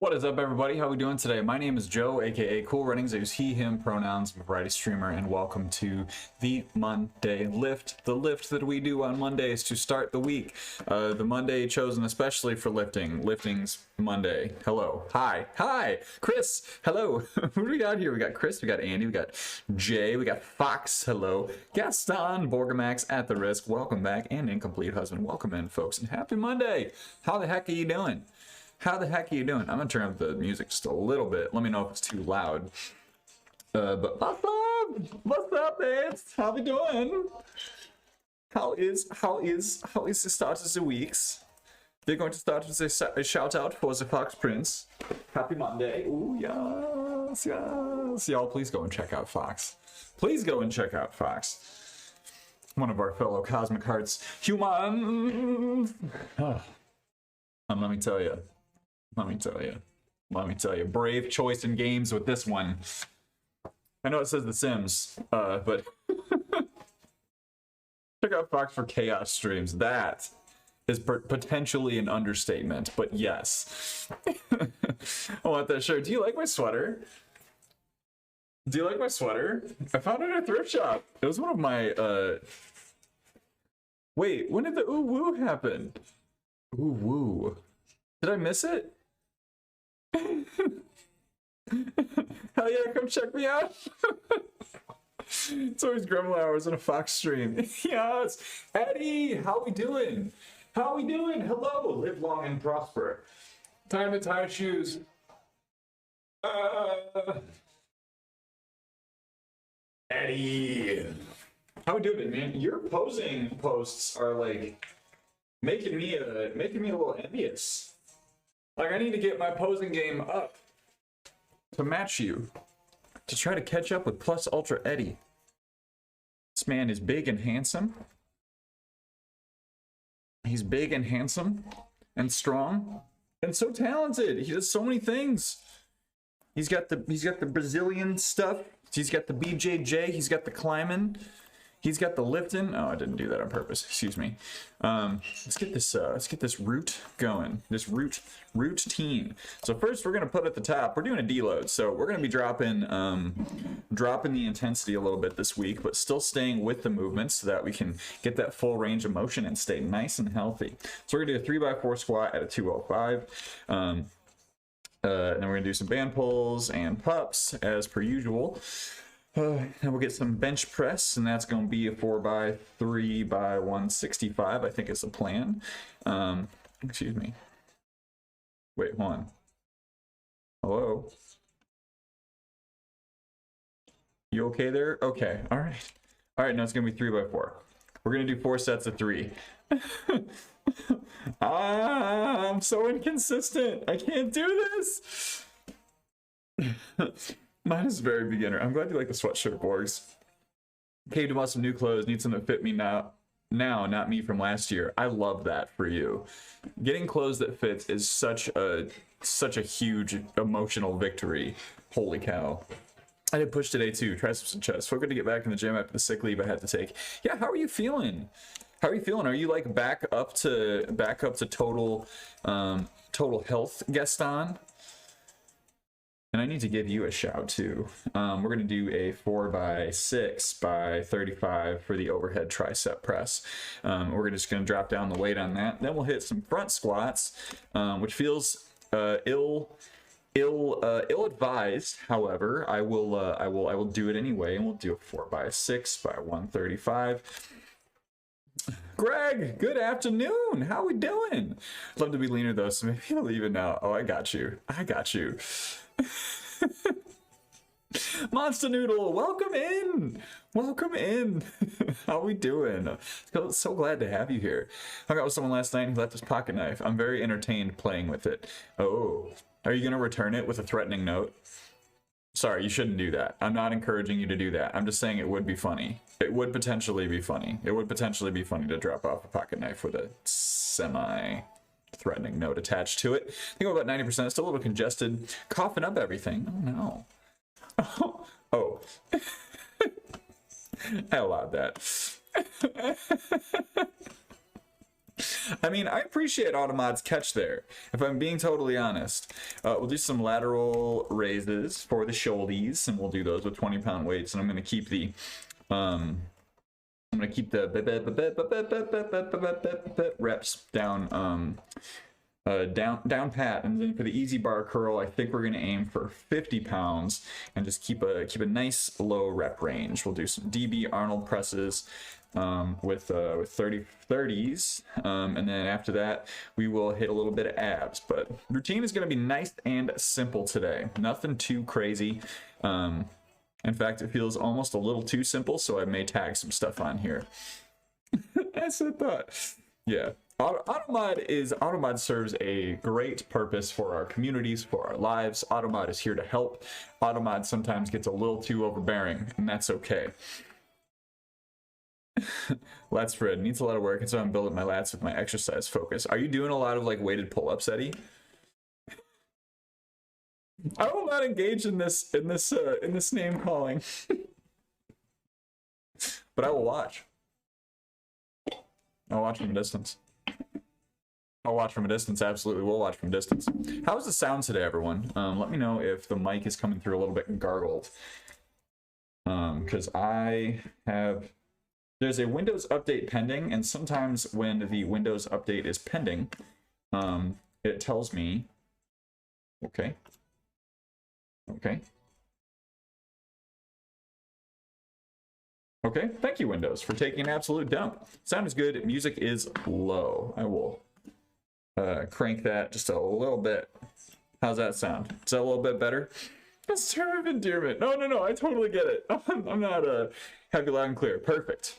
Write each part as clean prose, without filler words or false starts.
What is up, everybody? How we doing today? My name is Joe, aka Cool Runnings. I use he, him pronouns. I'm a variety streamer, and welcome to the Monday Lift. The lift that we do on Mondays to start the week. The Monday chosen especially for lifting. Lifting's Monday. Hello. Hi. Chris. Hello. Who do we got here? We got Chris, we got Andy, we got Jay, we got Fox. Hello. Gaston, Borgamax at the risk. Welcome back. And Incomplete Husband. Welcome in, folks. And happy Monday. How the heck are you doing? How the heck are you doing? I'm gonna turn up the music just a little bit. Let me know if it's too loud. But what's up, man? How we doing? How is the start of the weeks? They're going to start with a shout out for the Fox Prince. Happy Monday. Ooh, yes. Y'all, please go and check out Fox. Please go and check out Fox. One of our fellow Cosmic Hearts humans. Let me tell you, brave choice in games with this one. I know it says The Sims, but check out Fox for Chaos streams. That is potentially an understatement, but yes. I want that shirt. Do you like my sweater? I found it at a thrift shop. It was one of my, Wait, when did the ooh woo happen? Ooh woo. Did I miss it? Hell yeah, come check me out. It's always Gremlin hours on a Fox stream. Yes, Eddie, how we doing? Hello, live long and prosper. Time to tie shoes. Eddie, how we doing, man? Your posing posts are like making me a little envious. Like, I need to get my posing game up to match you, to try to catch up with Plus Ultra Eddie. This man is big and handsome. He's big and handsome and strong and so talented. He does so many things. He's got the Brazilian stuff. He's got the BJJ. He's got the climbing. He's got the lifting. Oh, I didn't do that on purpose. Excuse me. Let's get this route going. This routine. So first, we're gonna put at the top. We're doing a deload, so we're gonna be dropping the intensity a little bit this week, but still staying with the movement so that we can get that full range of motion and stay nice and healthy. So we're gonna do a 3x4 squat at a 205. And then we're gonna do some band pulls and pups as per usual. And we'll get some bench press, and that's going to be a 4x3 by 165, I think is the plan. Excuse me. Wait, hold on. Hello? You okay there? Okay, all right. All right, now it's going to be 3x4. We're going to do 4 sets of 3. I'm so inconsistent. I can't do this. Mine is very beginner. I'm glad you like the sweatshirt, Borgs. Came to want some new clothes. Need something that fit me now, not me from last year. I love that for you. Getting clothes that fits is such a huge emotional victory. Holy cow. I did push today too. Triceps and chest. Felt good to get back in the gym after the sick leave I had to take. Yeah, how are you feeling? Are you like back up to total health, Gaston? And I need to give you a shout too. We're gonna do a 4x6 by 35 for the overhead tricep press. We're just gonna drop down the weight on that. Then we'll hit some front squats, which feels ill-advised. However, I will do it anyway, and we'll do a 4x6 by 135. Greg, good afternoon. How we doing? Love to be leaner though, so maybe I'll leave it now. Oh, I got you. Monster Noodle, welcome in. How we doing? So glad to have you here. Hung out with someone last night who left his pocket knife. I'm very entertained playing with it. Oh, are you gonna return it with a threatening note? Sorry, you shouldn't do that. I'm not encouraging you to do that. I'm just saying it would be funny. It would potentially be funny. It would potentially be funny to drop off a pocket knife with a semi-threatening note attached to it. I think I'm about 90%. Still a little congested. Coughing up everything. Oh, no. Oh. I allowed that. I mean, I appreciate Automod's catch there, if I'm being totally honest. We'll do some lateral raises for the shouldies, and we'll do those with 20-pound weights, and I'm going to keep the reps down down pat, and then for the easy bar curl, I think we're going to aim for 50 pounds and just keep a nice low rep range. We'll do some DB Arnold presses with 30s, and then after that we will hit a little bit of abs. But routine is going to be nice and simple today, nothing too crazy. In fact, it feels almost a little too simple, so I may tag some stuff on here. That's a thought. Yeah. Automod serves a great purpose for our communities, for our lives. Automod is here to help. Automod sometimes gets a little too overbearing, and that's okay. Lats Fred needs a lot of work, and so I'm building my lats with my exercise focus. Are you doing a lot of like weighted pull-ups, Eddie? I will not engage in this name calling. But I will watch. I'll watch from a distance. I'll watch from a distance, absolutely. We'll watch from a distance. How's the sound today, everyone? Let me know if the mic is coming through a little bit gargled. Because there's a Windows update pending, and sometimes when the Windows update is pending, it tells me, okay. Okay, thank you, Windows, for taking an absolute dump. Sound is good, music is low. I will crank that just a little bit. How's that sound? Is that a little bit better? That's a term of endearment. No, I totally get it. I'm not happy, loud, and clear. Perfect.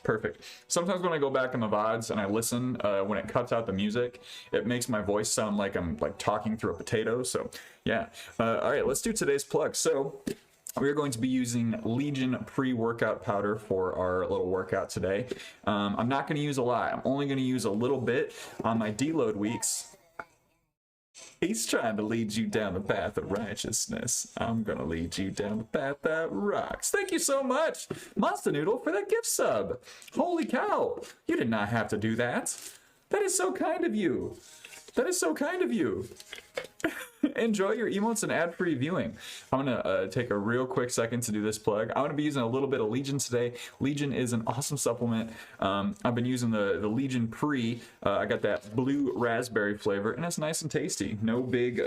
Sometimes when I go back in the VODs and I listen, when it cuts out the music, it makes my voice sound like I'm like talking through a potato. So yeah. All right, let's do today's plug. So we're going to be using Legion pre-workout powder for our little workout today. I'm not going to use a lot. I'm only going to use a little bit on my deload weeks. He's trying to lead you down the path of righteousness. I'm going to lead you down the path that rocks. Thank you so much, Monster Noodle, for that gift sub. Holy cow. You did not have to do that. That is so kind of you. Enjoy your emotes and ad-free viewing. I'm gonna take a real quick second to do this plug. I'm gonna be using a little bit of Legion today. Legion is an awesome supplement. I've been using the Legion Pre. I got that blue raspberry flavor, and it's nice and tasty. No big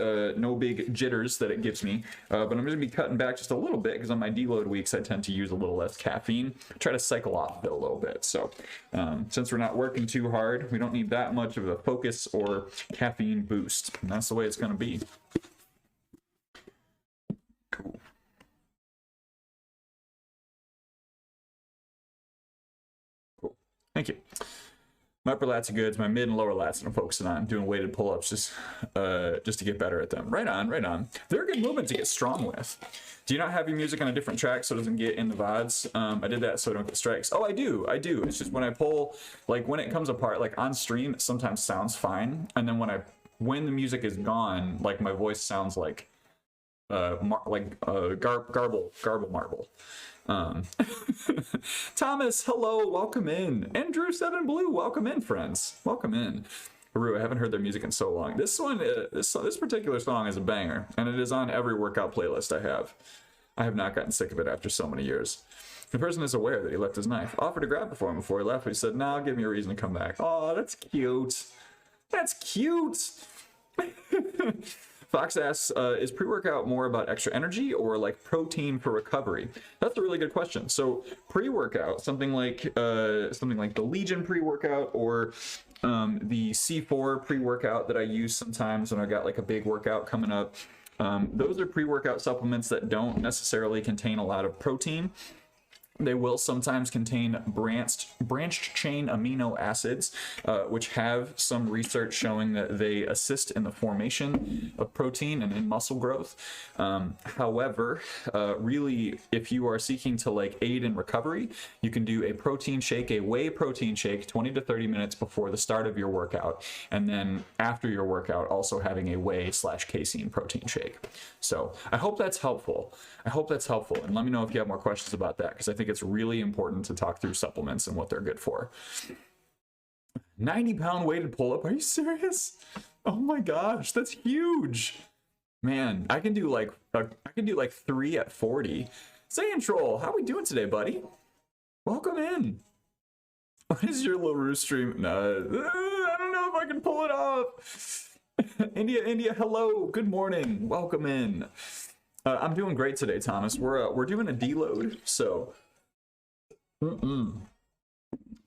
jitters that it gives me. But I'm gonna be cutting back just a little bit because on my deload weeks I tend to use a little less caffeine. Try to cycle off of it a little bit. So since we're not working too hard, we don't need that much of a focus or caffeine boost. And that's the way it's gonna be. Cool. Thank you. My upper lats are good. It's my mid and lower lats that I'm focusing on. Doing weighted pull-ups just to get better at them. Right on. They're a good movement to get strong with. Do you not have your music on a different track so it doesn't get in the VODs? I did that so I don't get strikes. Oh, I do. It's just when I pull, like when it comes apart, like on stream, it sometimes sounds fine. And then when the music is gone, like my voice sounds like garble marble. Thomas, hello, welcome in. And Drew7 Blue, welcome in, friends. Welcome in. Haru, I haven't heard their music in so long. This particular song is a banger, and it is on every workout playlist I have. I have not gotten sick of it after so many years. The person is aware that he left his knife. Offered to grab it for him before he left, but he said, "No, give me a reason to come back." Oh, that's cute. That's cute. Fox asks, is pre-workout more about extra energy or like protein for recovery? That's a really good question. So pre-workout, something like the Legion pre-workout or the C4 pre-workout that I use sometimes when I got like a big workout coming up. Those are pre-workout supplements that don't necessarily contain a lot of protein. They will sometimes contain branched chain amino acids, which have some research showing that they assist in the formation of protein and in muscle growth. However, really, if you are seeking to like aid in recovery, you can do a protein shake, a whey protein shake, 20 to 30 minutes before the start of your workout, and then after your workout, also having a whey/casein protein shake. So I hope that's helpful. And let me know if you have more questions about that, because I think it's really important to talk through supplements and what they're good for. 90-pound weighted pull-up. Are you serious? Oh my gosh, that's huge. Man, I can do like 3 at 40. Saiyan Troll, how we doing today, buddy? Welcome in. What is your LaRue stream? No, I don't know if I can pull it off. India, hello. Good morning. Welcome in. I'm doing great today, Thomas. We're doing a deload, so doing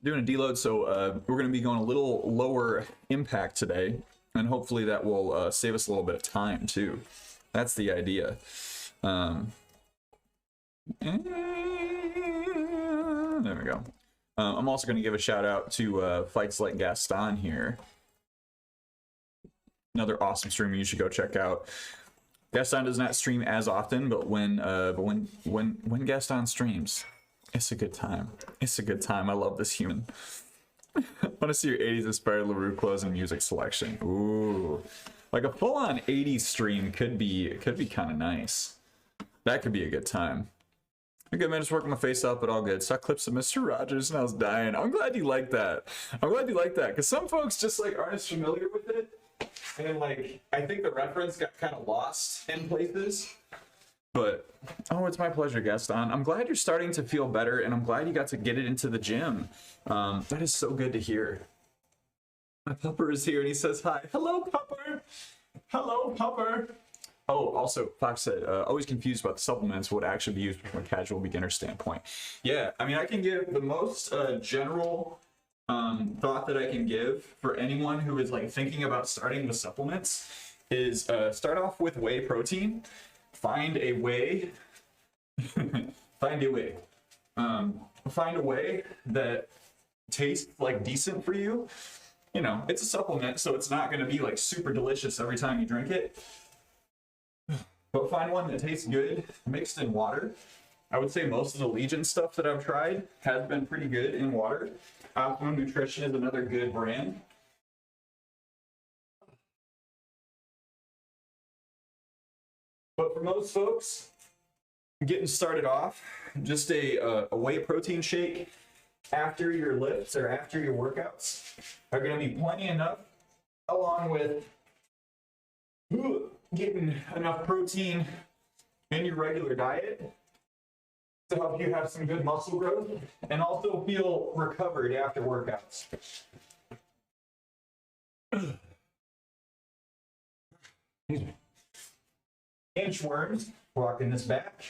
a deload. So we're gonna be going a little lower impact today, and hopefully that will save us a little bit of time too. That's the idea. There we go. I'm also going to give a shout out to Fights Like Gaston here. Another awesome streamer you should go check out. Gaston does not stream as often, but when Gaston streams, it's a good time. It's a good time. I love this human. I want to see your 80s inspired LaRue clothes and music selection. Ooh, like a full-on 80s stream could be kind of nice. That could be a good time. Okay, man, just working my face out, but all good. Saw clips of Mr. Rogers and I was dying. I'm glad you like that. I'm glad you like that, because some folks just like aren't as familiar with it. And like, I think the reference got kind of lost in places. But, oh, it's my pleasure, Gaston. I'm glad you're starting to feel better, and I'm glad you got to get it into the gym. That is so good to hear. My pupper is here, and he says hi. Hello, pupper. Hello, pupper. Oh, also, Fox said, always confused about the supplements would actually be used from a casual beginner standpoint. Yeah, I mean, I can give the most general thought that I can give for anyone who is like thinking about starting with supplements is start off with whey protein. Find a way, find a way that tastes like decent for you. You know, it's a supplement, so it's not going to be like super delicious every time you drink it. But find one that tastes good mixed in water. I would say most of the Legion stuff that I've tried has been pretty good in water. Optimum Nutrition is another good brand. But for most folks, getting started off, just a whey protein shake after your lifts or after your workouts are going to be plenty enough, along with getting enough protein in your regular diet to help you have some good muscle growth and also feel recovered after workouts. Inchworms, walking this back.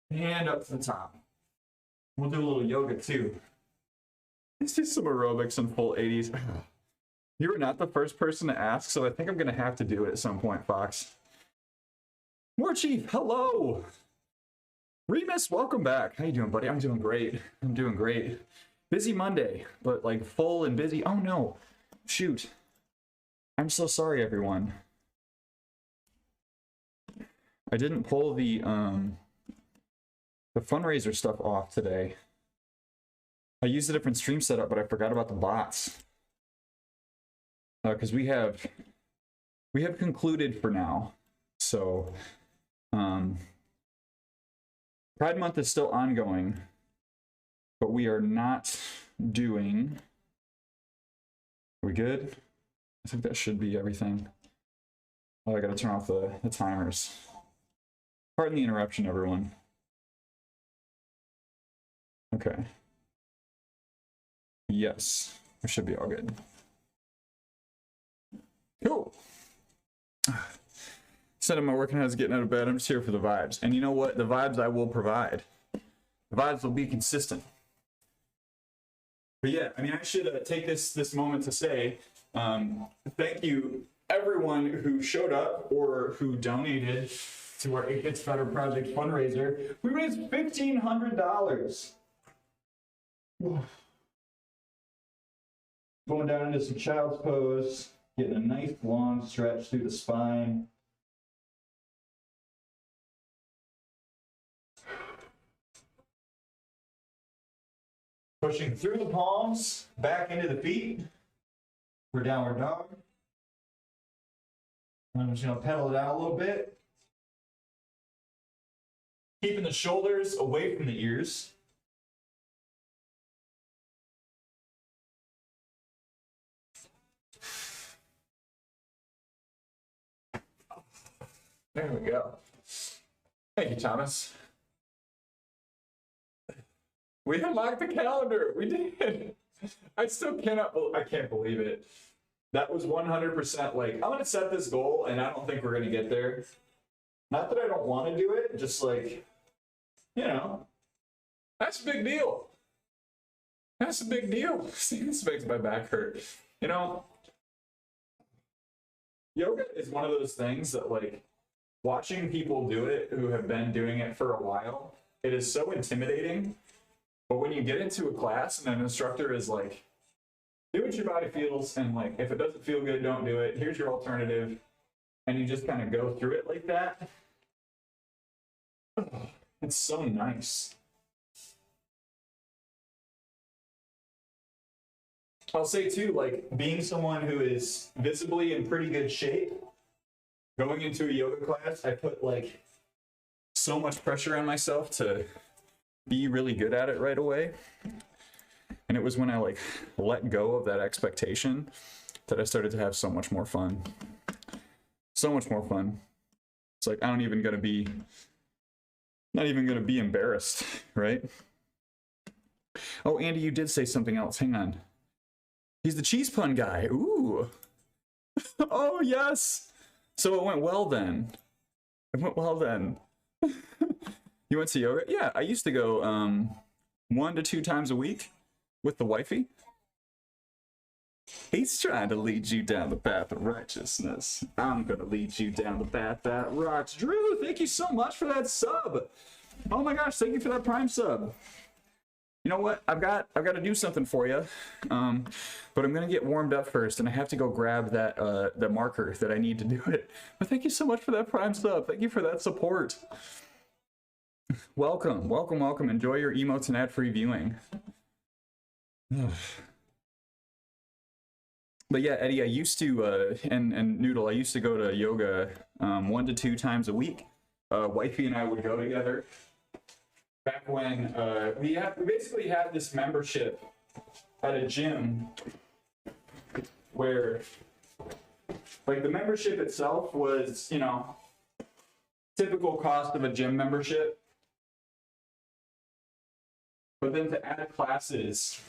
And up to the top. We'll do a little yoga too. Let's do some aerobics in full 80s. You were not the first person to ask, so I think I'm going to have to do it at some point, Fox. War Chief, hello! Remus, welcome back. How you doing, buddy? I'm doing great. I'm doing great. Busy Monday, but like full and busy. Oh no, shoot. I'm so sorry, everyone. I didn't pull the fundraiser stuff off today. I used a different stream setup, but I forgot about the bots. Because we have concluded for now. So Pride Month is still ongoing, but we are not doing. Are we good? I think that should be everything. Oh, I gotta turn off the timers. Pardon the interruption, everyone. Okay. Yes, we should be all good. Cool. Instead of my working out is getting out of bed, I'm just here for the vibes. And you know what? The vibes I will provide. The vibes will be consistent. But yeah, I mean, I should take this moment to say thank you everyone who showed up or who donated to our It Gets Better Project fundraiser. We raised $1,500. Going down into some child's pose, getting a nice long stretch through the spine. Pushing through the palms, back into the feet for downward dog. I'm just going to pedal it out a little bit. Keeping the shoulders away from the ears. There we go. Thank you, Thomas. We unlocked the calendar. We did. I still I can't believe it. That was 100% like, I'm going to set this goal and I don't think we're going to get there. Not that I don't want to do it, just like, you know, that's a big deal. That's a big deal. See, this makes my back hurt. You know, yoga is one of those things that, like, watching people do it who have been doing it for a while, it is so intimidating. But when you get into a class and an instructor is like, do what your body feels, and like, if it doesn't feel good, don't do it. Here's your alternative. And you just kind of go through it like that. It's so nice. I'll say too, like, being someone who is visibly in pretty good shape, going into a yoga class, I put like so much pressure on myself to be really good at it right away. And it was when I like let go of that expectation that I started to have so much more fun. So much more fun. It's like, I'm not even gonna be embarrassed, right? Oh, Andy, you did say something else. Hang on. He's the cheese pun guy. Ooh. Oh, yes. So it went well then. It went well then. You went to yoga? Yeah, I used to go 1 to 2 times a week with the wifey. He's trying to lead you down the path of righteousness. I'm gonna lead you down the path that rocks. Drew, thank you so much for that sub. Oh my gosh, thank you for that Prime sub. You know what? I've got to do something for you, but I'm gonna get warmed up first, and I have to go grab that the marker that I need to do it. But thank you so much for that Prime sub. Thank you for that support. Welcome, welcome, welcome. Enjoy your emotes and ad-free viewing. But yeah, Eddie, I used to, and Noodle, I used to go to yoga 1 to 2 times a week. Wifey and I would go together. Back when we basically had this membership at a gym where, like, the membership itself was, you know, typical cost of a gym membership. But then to add classes,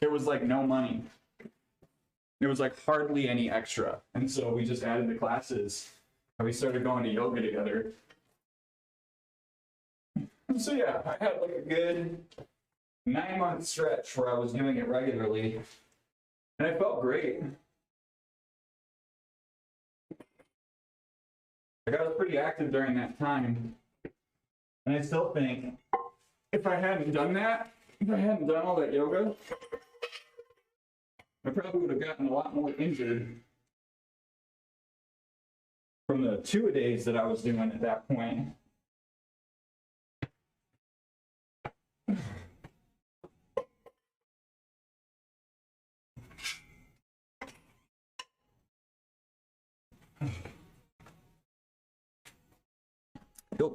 there was like no money. There was like hardly any extra. And so we just added the classes and we started going to yoga together. And so yeah, I had like a good 9-month stretch where I was doing it regularly. And I felt great. I got pretty active during that time. And I still think if I hadn't done that, if I hadn't done all that yoga, I probably would have gotten a lot more injured from the 2-a-days that I was doing at that point.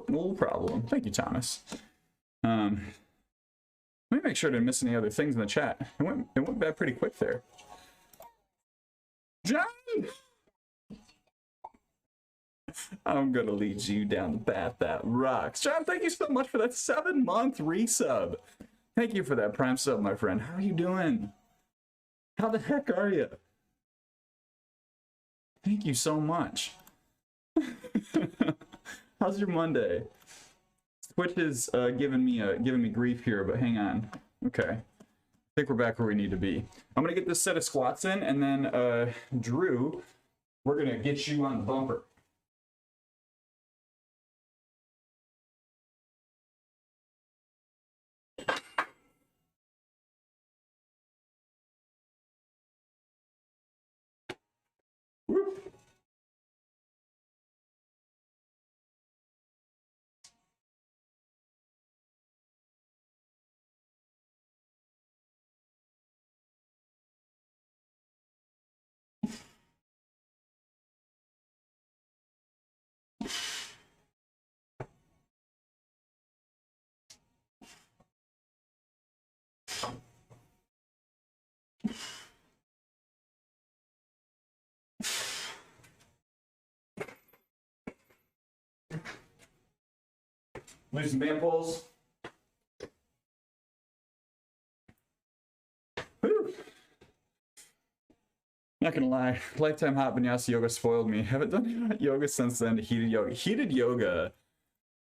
No problem. Thank you, Thomas. Let me make sure I didn't miss any other things in the chat. It went back pretty quick there. John! I'm gonna lead you down the path that rocks. John, thank you so much for that 7-month resub. Thank you for that Prime sub, my friend. How are you doing? How the heck are you? Thank you so much. How's your Monday? Twitch is giving me grief here, but hang on. Okay, I think we're back where we need to be. I'm gonna get this set of squats in, and then Drew, we're gonna get you on the bumper. Whoop. Lose some band poles. Whew. Not gonna lie, lifetime hot vinyasa yoga spoiled me. Haven't done hot yoga since then to heated yoga. Heated yoga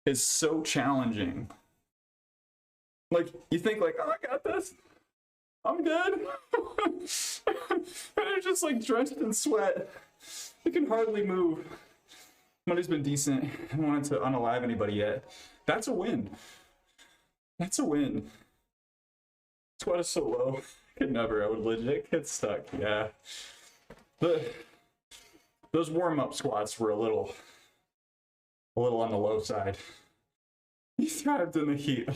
is so challenging. Like, you think like, oh, I got this. I'm good. And you're just like drenched in sweat. You can hardly move. Money's been decent. I don't want to unalive anybody yet. That's a win. That's a win. Sweat is so low. Could never. I would legit get stuck. Yeah. Those warm-up squats were a little on the low side. You thrived in the heat.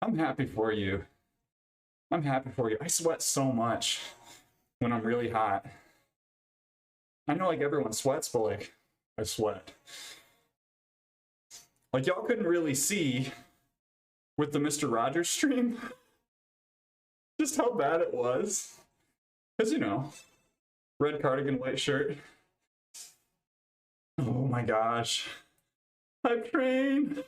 I'm happy for you. I'm happy for you. I sweat so much when I'm really hot. I know like everyone sweats, but like I sweat. Like y'all couldn't really see with the Mr. Rogers stream just how bad it was. Because, you know, red cardigan, white shirt. Oh my gosh. I train.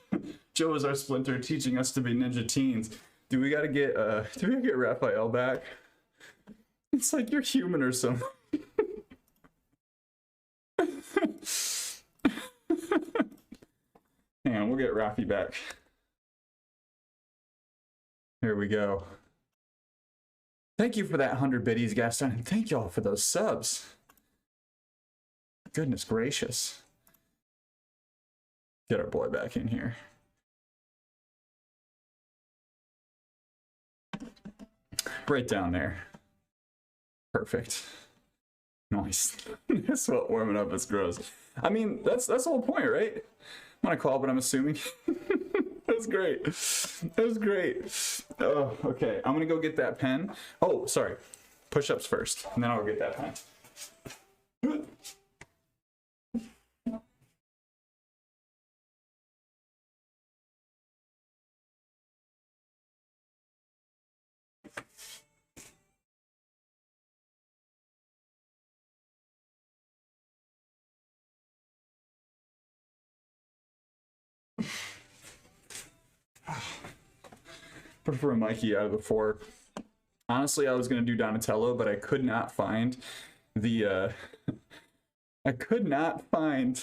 Joe is our splinter teaching us to be ninja teens. Do we gotta get Raphael back? It's like you're human or something. Hang on, we'll get Rafi back. Here we go. Thank you for that 100 biddies, Gaston, and thank y'all for those subs. Goodness gracious. Get our boy back in here. Right down there. Perfect. Nice. That's what warming up is gross. I mean, that's the whole point, right? I'm gonna call, but I'm assuming. That's great. That was great. Oh, okay. I'm gonna go get that pen. Oh, sorry. Push-ups first, and then I'll get that pen. Prefer Mikey out of the four. Honestly, I was gonna do Donatello, but I could not find the could not find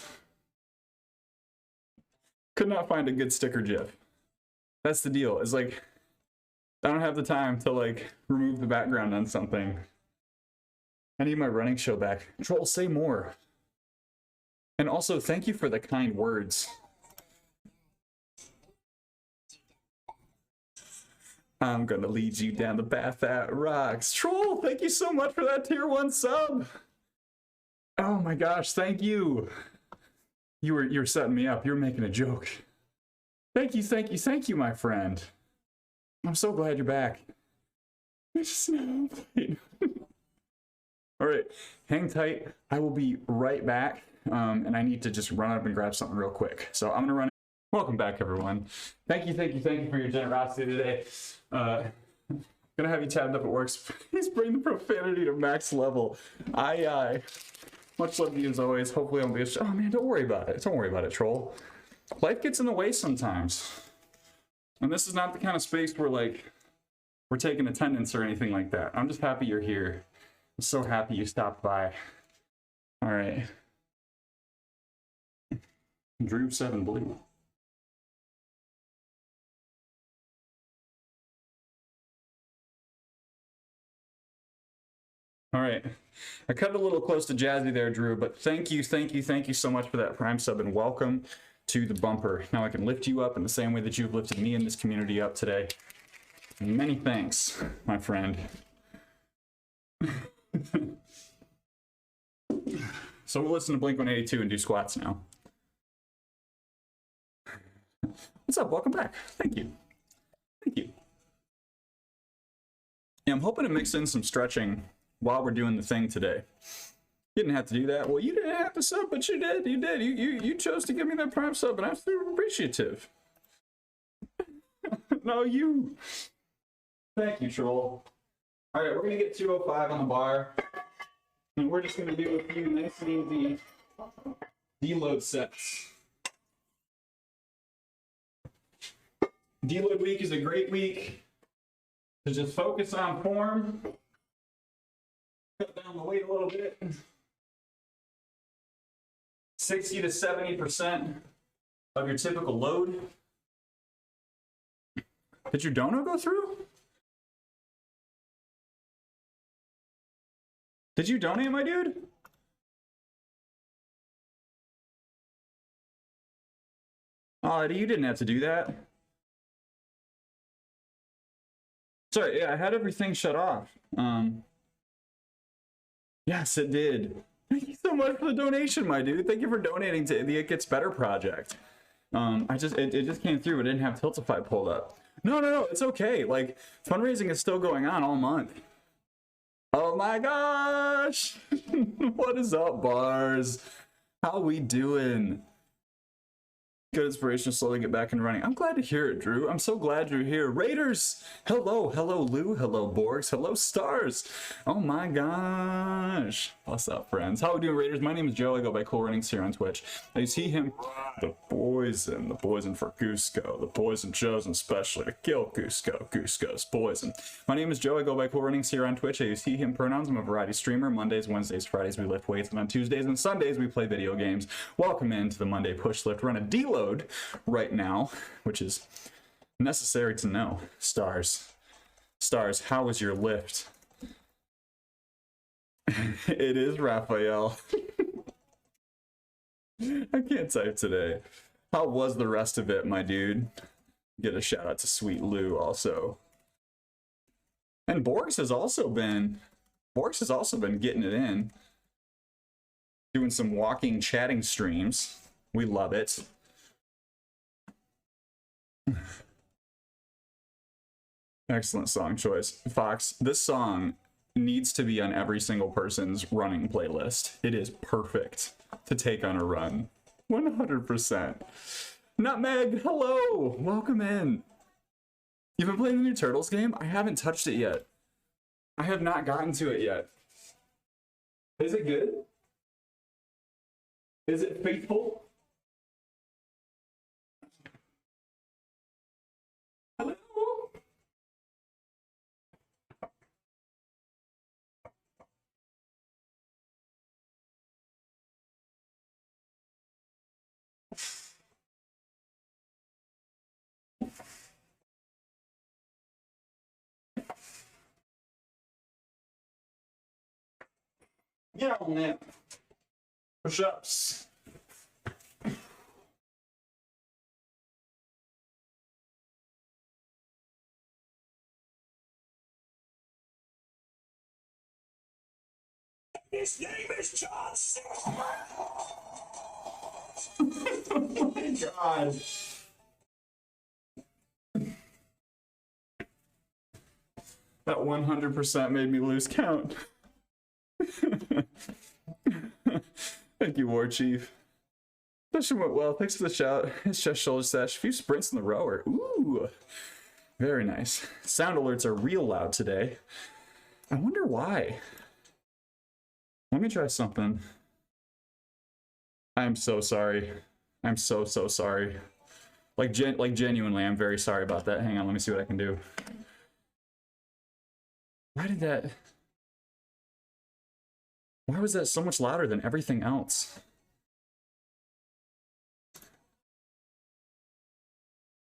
a good sticker gif. That's the deal. It's like I don't have the time to like remove the background on something. I need my running show back. Troll, say more. And also, thank you for the kind words. I'm gonna lead you down the path that rocks. Troll, thank you so much for that tier 1 sub. Oh my gosh, thank you. You were setting me up. You were making a joke. Thank you, my friend. I'm so glad you're back. All right, hang tight. I will be right back. And I need to just run up and grab something real quick. So I'm gonna run. Welcome back, everyone. Thank you for your generosity today. Gonna have you tabbed up at work. Please bring the profanity to max level. Aye. Much love to you as always. Hopefully I'll be oh man, don't worry about it. Don't worry about it, troll. Life gets in the way sometimes. And this is not the kind of space where like we're taking attendance or anything like that. I'm just happy you're here. I'm so happy you stopped by. All right. Drew 7 blue. All right, I cut it a little close to Jazzy there, Drew, but thank you so much for that Prime sub and welcome to the bumper. Now I can lift you up in the same way that you've lifted me and this community up today. Many thanks, my friend. So we'll listen to Blink-182 and do squats now. What's up? Welcome back. Thank you. Yeah, I'm hoping to mix in some stretching while we're doing the thing today. You didn't have to do that. Well, you didn't have to sub, but you did. You chose to give me that Prime sub, and I'm super appreciative. No, you. Thank you, Troll. All right, we're gonna get 205 on the bar, and we're just gonna do a few nice and easy deload sets. Deload week is a great week to just focus on form, cut down the weight a little bit. 60 to 70% of your typical load. Did your dono go through? Did you donate, my dude? Oh, Eddie, you didn't have to do that. Sorry, yeah, I had everything shut off. Yes, it did. Thank you so much for the donation, my dude. Thank you for donating to the It Gets Better project. It just came through. It didn't have Tiltify pulled up. No, it's okay. Like, fundraising is still going on all month. Oh my gosh! What is up, bars? How we doing? Good inspiration to slowly get back and running. I'm glad to hear it, Drew. I'm so glad you're here. Raiders! Hello, Lou. Hello, Borgs. Hello, Stars. Oh my gosh. What's up, friends? How we doing, Raiders? My name is Joe. I go by Cool Runnings here on Twitch. I see him. The poison for Cusco. The poison chosen specially to kill Cusco. Cusco's poison. My name is Joe. I go by Cool Runnings here on Twitch. I use he, him pronouns. I'm a variety streamer. Mondays, Wednesdays, Fridays, we lift weights. And on Tuesdays and Sundays, we play video games. Welcome into the Monday Push Lift. Run a deload right now, which is necessary to know. Stars, how was your lift? It is Raphael. I can't type today. How was the rest of it, my dude? Get a shout out to Sweet Lou also. And Borgs has also been getting it in, doing some walking chatting streams. We love it. Excellent song choice. Fox, this song needs to be on every single person's running playlist. It is perfect to take on a run. 100%. Nutmeg, hello! Welcome in. You've been playing the new Turtles game? I haven't touched it yet. I have not gotten to it yet. Is it good? Is it faithful? Hello? Get on that. Push-ups. His name is Johnson. Oh my god. That 100% made me lose count. Thank you, War Chief. Session went well. Thanks for the shout. It's just shoulder sesh. A few sprints in the rower. Ooh. Very nice. Sound alerts are real loud today. I wonder why. Let me try something. I'm so sorry. I'm so sorry. Like genuinely, I'm very sorry about that. Hang on, let me see what I can do. Why was that so much louder than everything else?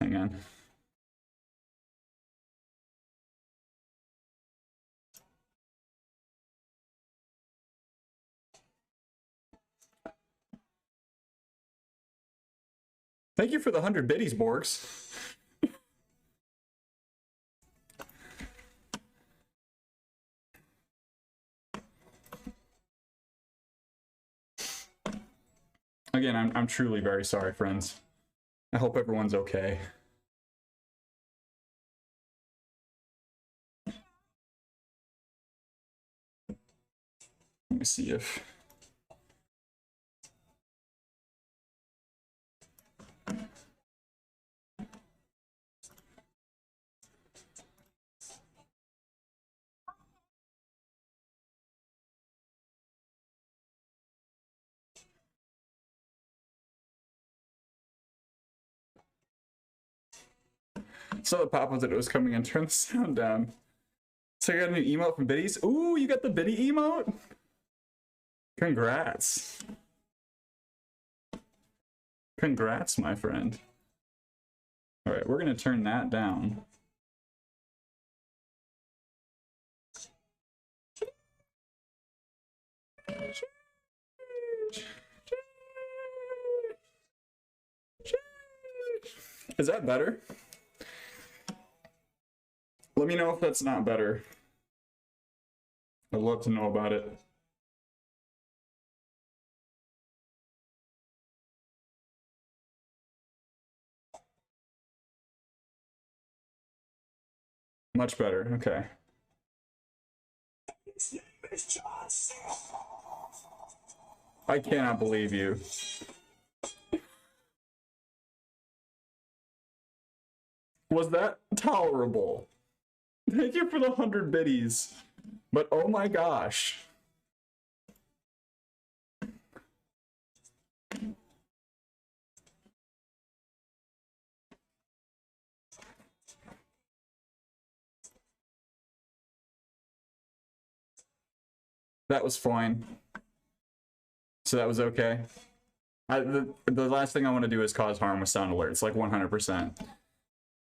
Hang on. Thank you for the 100 biddies, Borgs. Again, I'm truly very sorry, friends. I hope everyone's okay. Let me see if... Saw the pop-up that it was coming in. Turn the sound down. So I got a new emote from Biddies. Ooh, you got the Biddy emote? Congrats. Congrats, my friend. All right, we're gonna turn that down. Is that better? Let me know if that's not better. I'd love to know about it. Much better, okay. I cannot believe you. Was that tolerable? Thank you for the 100 biddies. But oh my gosh. That was fine. So that was okay. The last thing I want to do is cause harm with sound alerts, like 100%.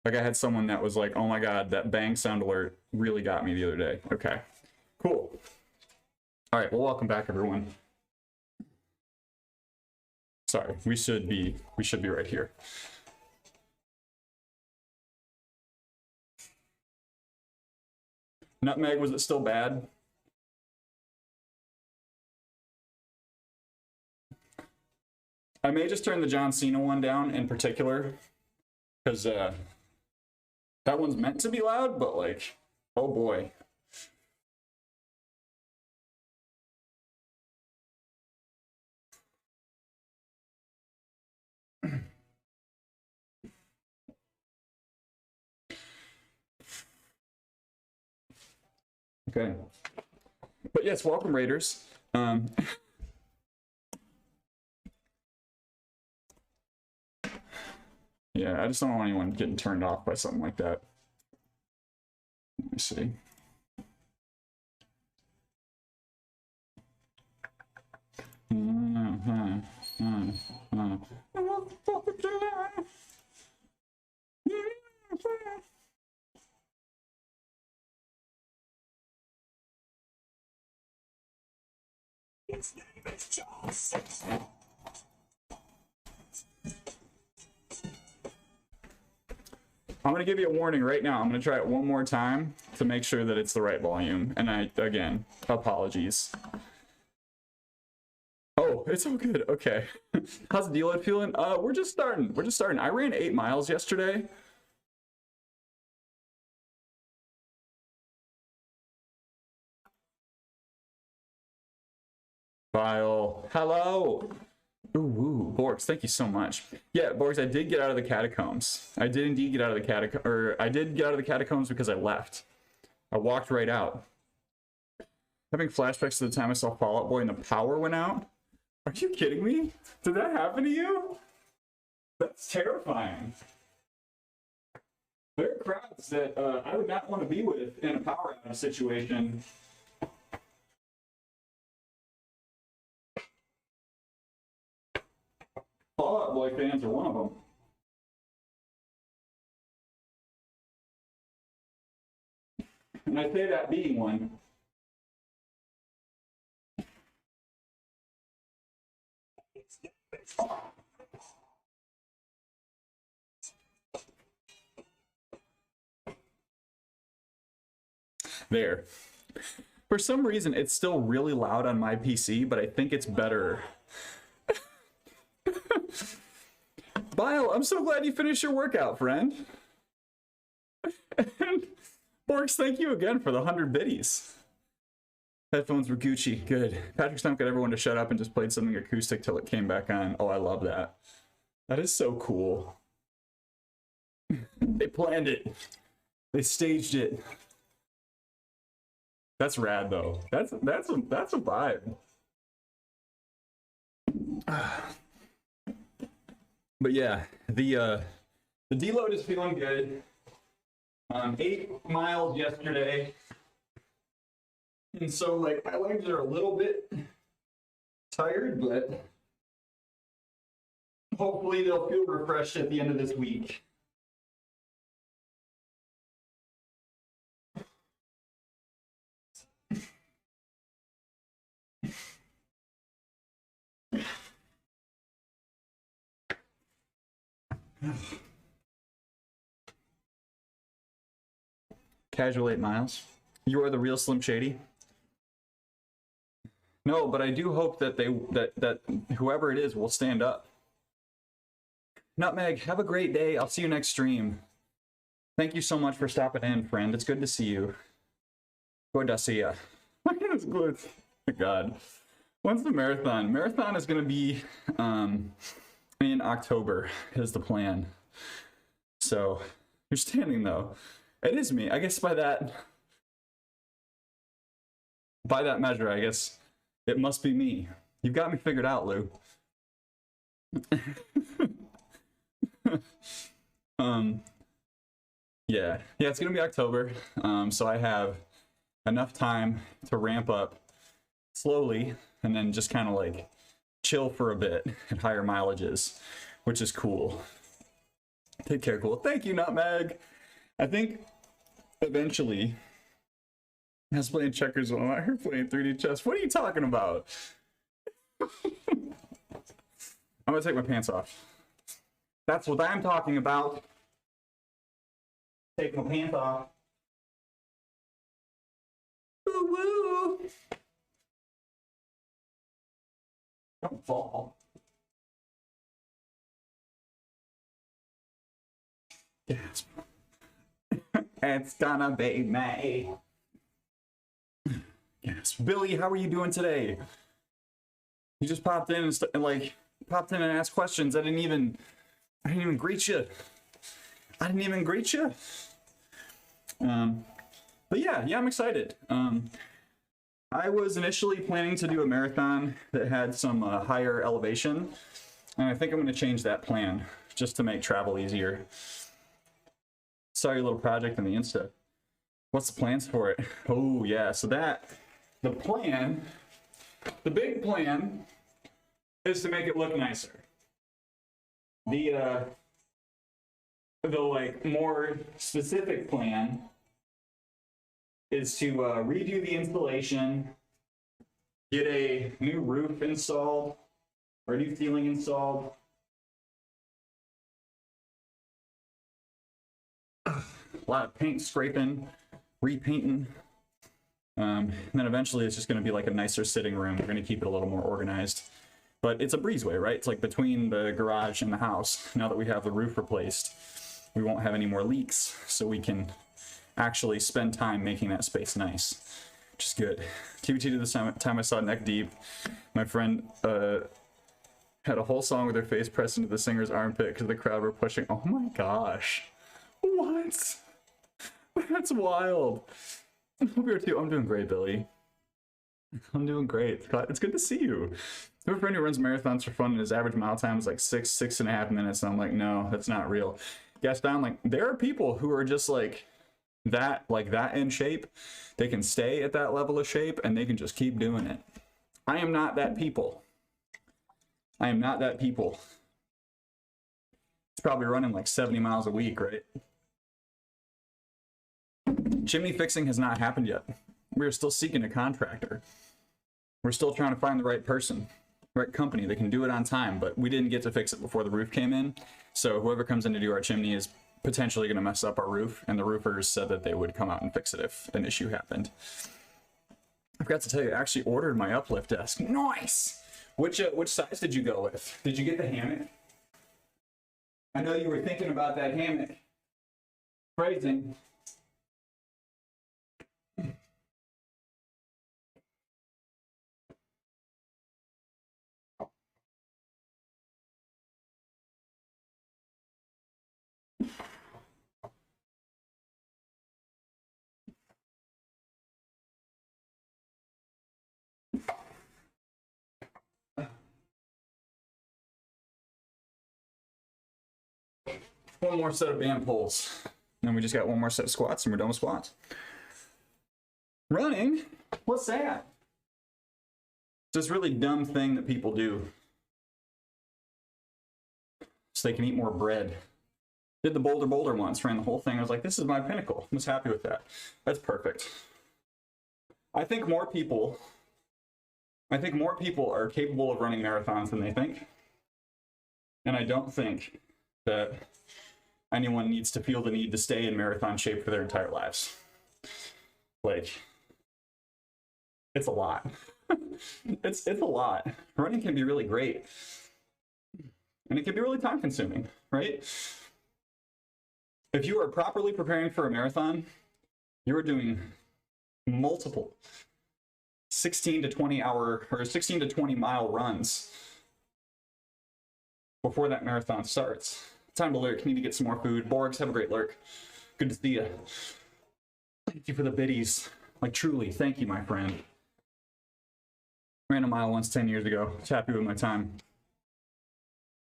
Like I had someone that was like, oh my god, that bang sound alert really got me the other day. Okay, cool. All right, well, welcome back, everyone. Sorry, we should be right here. Nutmeg, was it still bad? I may just turn the John Cena one down in particular, because that one's meant to be loud, but like, oh boy. Okay. But yes, welcome Raiders. Yeah, I just don't want anyone getting turned off by something like that. Let me see. I'm going to give you a warning right now. I'm going to try it one more time to make sure that it's the right volume. And again, apologies. Oh, it's all good. Okay. How's Deload feeling? We're just starting. I ran 8 miles yesterday. Vile. Hello. Ooh, Borgs, thank you so much. Yeah, Borgs, I did get out of the catacombs. I did indeed get out of the catacombs because I left. I walked right out. Having flashbacks to the time I saw Fall Out Boy and the power went out. Are you kidding me? Did that happen to you? That's terrifying. There are crowds that I would not want to be with in a power outage situation. Fall Out Boy fans are one of them. And I say that being one. There. For some reason, it's still really loud on my PC, but I think it's better. Bile, I'm so glad you finished your workout, friend. And Borks, thank you again for the 100 biddies. Headphones were Gucci. Good. Patrick Stump got everyone to shut up and just played something acoustic till it came back on. Oh, I love that. That is so cool. They planned it. They staged it. That's rad though. That's a vibe. But yeah, the deload is feeling good. 8 miles yesterday. And so, like, my legs are a little bit tired, but hopefully they'll feel refreshed at the end of this week. Casual 8 miles. You are the real Slim Shady. No, but I do hope that that whoever it is will stand up. Nutmeg, have a great day. I'll see you next stream. Thank you so much for stopping in, friend. It's good to see you. Good to see ya. That's good. Oh God. When's the marathon? Marathon is going to be in October is the plan. So you're standing though. It is me. I guess by that measure, I guess it must be me. You've got me figured out, Lou. Yeah, it's gonna be October. So I have enough time to ramp up slowly and then just kind of like chill for a bit at higher mileages, which is cool. Take care, cool. Thank you, Nutmeg. I think eventually I was playing checkers when I heard playing 3D chess. What are you talking about? I'm gonna take my pants off. That's what I'm talking about. Take my pants off. Woo woo. Don't fall. Yes. It's gonna be May. Yes. Billy, how are you doing today? You just popped in and popped in and asked questions. I didn't even greet you. I didn't even greet you. But yeah, I'm excited. I was initially planning to do a marathon that had some higher elevation, and I think I'm going to change that plan just to make travel easier. Saw your little project on the Insta. What's the plans for it? Oh yeah, so the big plan is to make it look nicer. The like more specific plan is to redo the installation, get a new roof installed, or a new ceiling installed. A lot of paint scraping, repainting. And then eventually it's just going to be like a nicer sitting room. We're going to keep it a little more organized. But it's a breezeway, right? It's like between the garage and the house. Now that we have the roof replaced, we won't have any more leaks, so we can actually spend time making that space nice, which is good. TBT to the time I saw Neck Deep, my friend had a whole song with her face pressed into the singer's armpit because the crowd were pushing. Oh my gosh. What? That's wild. I hope you're too. I'm doing great, Billy. I'm doing great. It's good to see you. I have a friend who runs marathons for fun, and his average mile time is like 6.5 minutes. And I'm like, no, that's not real. Gaston, like, there are people who are just like that in shape. They can stay at that level of shape, and they can just keep doing it. I am not that people. I am not that people. It's probably running like 70 miles a week, right? Chimney fixing has not happened yet. We're still seeking a contractor. We're still trying to find the right person, right company that can do it on time, but we didn't get to fix it before the roof came in. So whoever comes in to do our chimney is potentially going to mess up our roof, and the roofers said that they would come out and fix it if an issue happened. I forgot to tell you, I actually ordered my uplift desk. Nice! Which size did you go with? Did you get the hammock? I know you were thinking about that hammock. Phrasing. One more set of band poles. then we just got one more set of squats and we're done with squats. Running, what's that? It's this really dumb thing that people do so they can eat more bread. Did the boulder once, ran the whole thing. I was like, this is my pinnacle. I was happy with that. That's perfect. I think more people are capable of running marathons than they think. And I don't think that anyone needs to feel the need to stay in marathon shape for their entire lives. Like, it's a lot. It's a lot. Running can be really great. And it can be really time consuming, right? If you are properly preparing for a marathon, you are doing multiple 16 to 20 hour or 16 to 20 mile runs before that marathon starts. Time to lurk. Need to get some more food. Borgs, have a great lurk. Good to see you. Thank you for the biddies. Like, truly, thank you, my friend. Ran a mile once 10 years ago. Was happy with my time.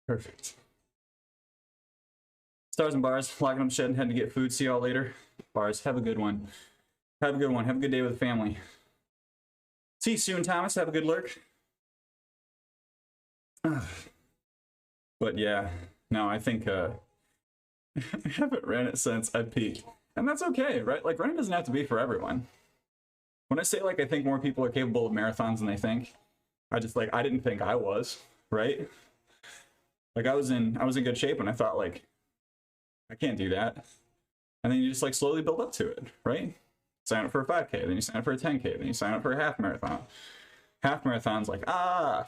Perfect. Stars and bars. Locking up shed and heading to get food. See y'all later. Bars, have a good one. Have a good one. Have a good day with the family. See you soon, Thomas. Have a good lurk. But yeah, no, I think I haven't ran it since I peaked. And that's okay, right? Like, running doesn't have to be for everyone. When I say, like, I think more people are capable of marathons than they think, I didn't think I was, right? Like, I was in good shape and I thought, like, I can't do that. And then you just, like, slowly build up to it, right? Sign up for a 5K, then you sign up for a 10K, then you sign up for a half marathon. Half marathon's like, And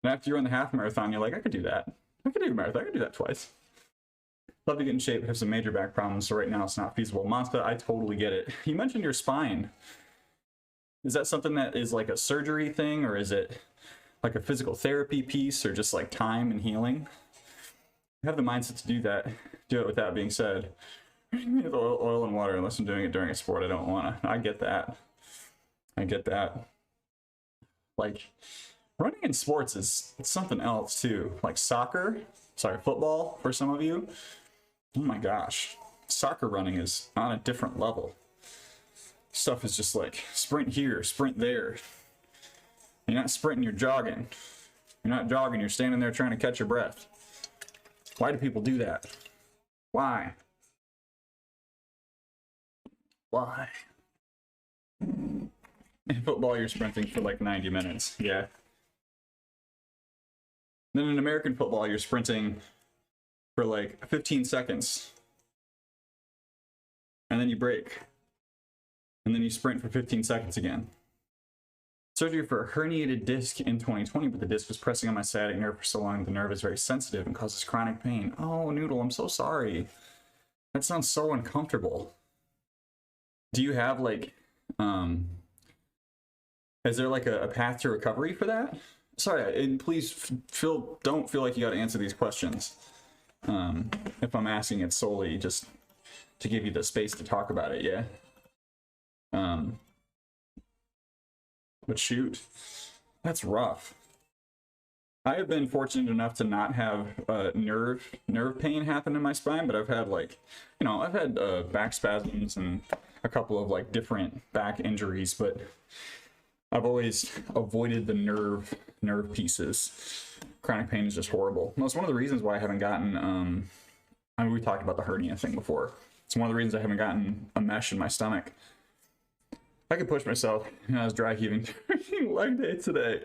after you run the half marathon, you're like, I could do that. I could do a marathon. I could do that twice. Love to get in shape, have some major back problems, so right now it's not feasible. Monsta, I totally get it. You mentioned your spine. Is that something that is like a surgery thing, or is it like a physical therapy piece, or just like time and healing? I have the mindset to do that. Do it with that being said. Oil and water, unless I'm doing it during a sport I don't want to. I get that. I get that. Like, running in sports is something else too. Like football for some of you. Oh my gosh. Soccer running is on a different level. Stuff is just like sprint here, sprint there. You're not sprinting, you're jogging. You're not jogging, you're standing there trying to catch your breath. Why do people do that? Why? Why? In football, you're sprinting for like 90 minutes. Yeah. Then in American football, you're sprinting for like 15 seconds. And then you break. And then you sprint for 15 seconds again. Surgery for a herniated disc in 2020, but the disc was pressing on my sciatic nerve for so long, the nerve is very sensitive and causes chronic pain. Oh, Noodle, I'm so sorry. That sounds so uncomfortable. Do you have like, is there like a path to recovery for that? Sorry, and please don't feel like you got to answer these questions. If I'm asking it solely just to give you the space to talk about it, yeah? But shoot, that's rough. I have been fortunate enough to not have nerve pain happen in my spine, but I've had I've had back spasms and a couple of like different back injuries, but I've always avoided the nerve pieces. Chronic pain is just horrible. That's one of the reasons why I haven't gotten, we talked about the hernia thing before. It's one of the reasons I haven't gotten a mesh in my stomach. I could push myself. I was dry heaving during leg day today.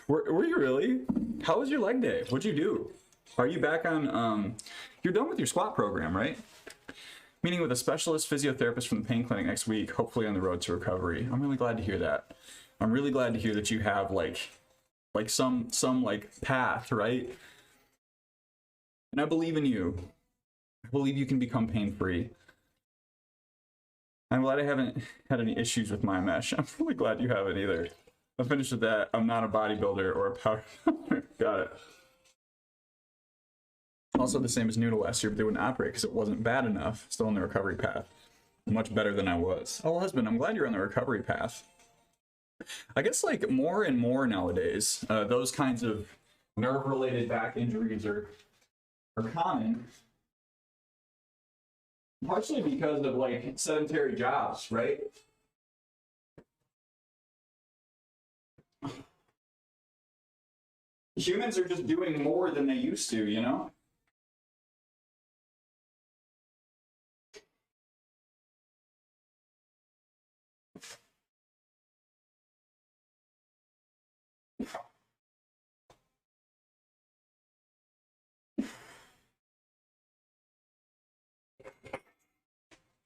Were you really? How was your leg day? What'd you do? Are you back on, you're done with your squat program, right? Meeting with a specialist physiotherapist from the pain clinic next week, hopefully on the road to recovery. I'm really glad to hear that. I'm really glad to hear that you have like some like path, right? And I believe in you. I believe you can become pain-free. I'm glad I haven't had any issues with my mesh. I'm really glad you haven't either. I'm finished with that. I'm not a bodybuilder or a power builder. Got it. Also the same as Noodle last year, but they wouldn't operate because it wasn't bad enough. Still on the recovery path. Much better than I was. Oh, husband, I'm glad you're on the recovery path. I guess like more and more nowadays, those kinds of nerve-related back injuries are common. partially because of like sedentary jobs, right? Humans are just doing more than they used to, you know?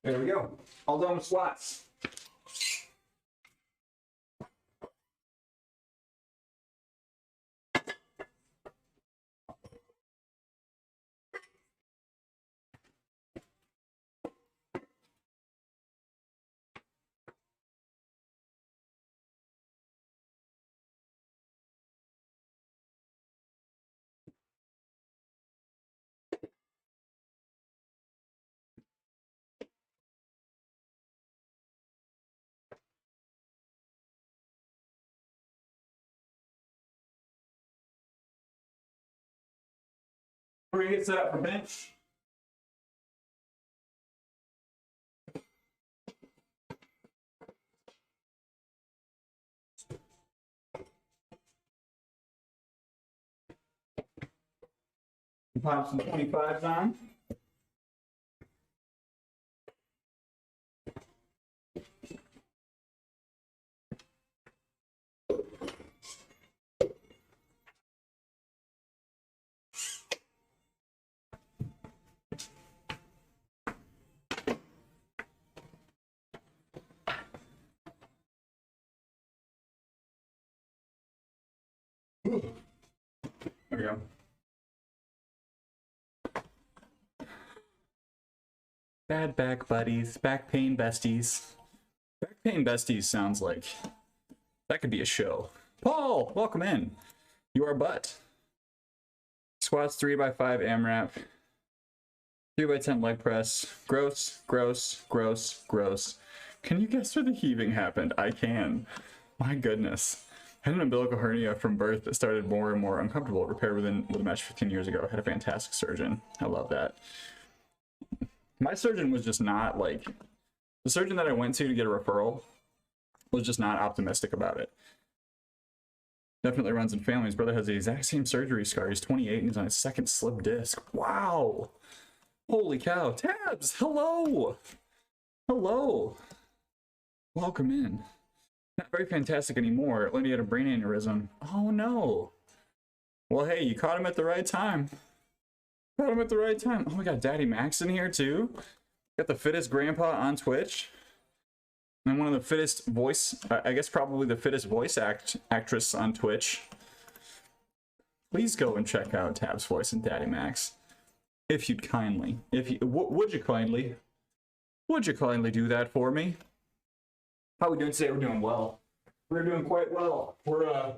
There we go. All done with squats. We're gonna get set up for bench. Pop some 25s on. There we go. Bad back buddies, back pain besties. Back pain besties sounds like that could be a show. Paul, welcome in. You are butt. Squats 3x5 AMRAP. 3x10 leg press. Gross, gross, gross, gross. Can you guess where the heaving happened? I can. My goodness. I had an umbilical hernia from birth that started more and more uncomfortable. Repaired with a mesh 15 years ago. I had a fantastic surgeon. I love that. My surgeon was just not like, the surgeon that I went to get a referral was just not optimistic about it. Definitely runs in families. Brother has the exact same surgery scar. He's 28 and he's on his second slip disc. Wow. Holy cow. Tabs, hello. Hello. Welcome in. Not very fantastic anymore. Lenny had a brain aneurysm. Oh no. Well, hey, you caught him at the right time. Caught him at the right time. Oh, we got Daddy Max in here too. Got the fittest grandpa on Twitch. And one of the fittest voice, I guess probably the fittest voice actress on Twitch. Please go and check out Tab's voice and Daddy Max. If you'd kindly. Would you kindly? Would you kindly do that for me? How are we doing today? We're doing well. We're doing quite well. We're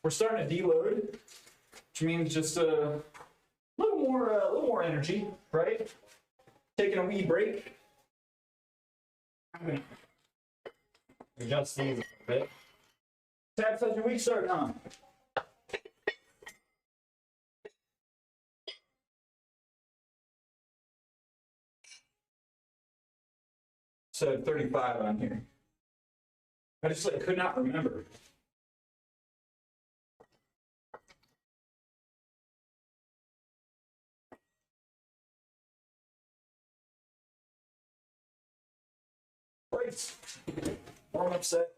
starting a deload, which means just a little more energy, right? Taking a wee break. I'm gonna adjust these a bit. Tabs, how's your week starting on? Said 35 on here. I just like could not remember. Right. Warm up set.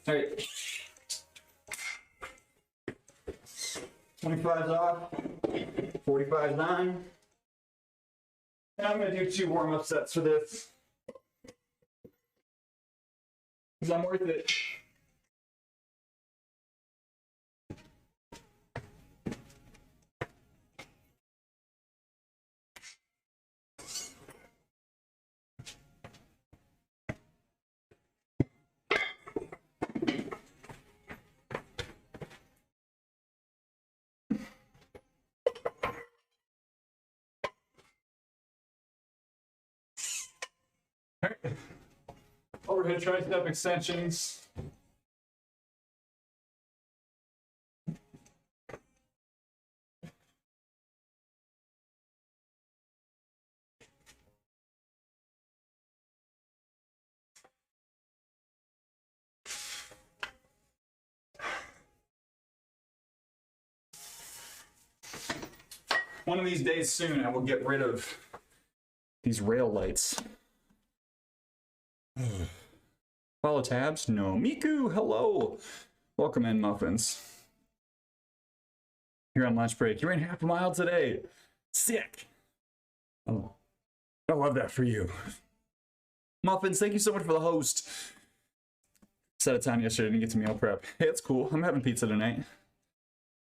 All right. 25's off, 45's on. And I'm going to do 2 warm-up sets for this. Because I'm worth it. Overhead tricep extensions. One of these days soon, I will get rid of these rail lights. Follow tabs? No. Miku, hello. Welcome in, Muffins. You're on lunch break. You ran half a mile today. Sick. Oh, I love that for you. Muffins, thank you so much for the host. Set a time yesterday, didn't get to meal prep. Hey, it's cool. I'm having pizza tonight.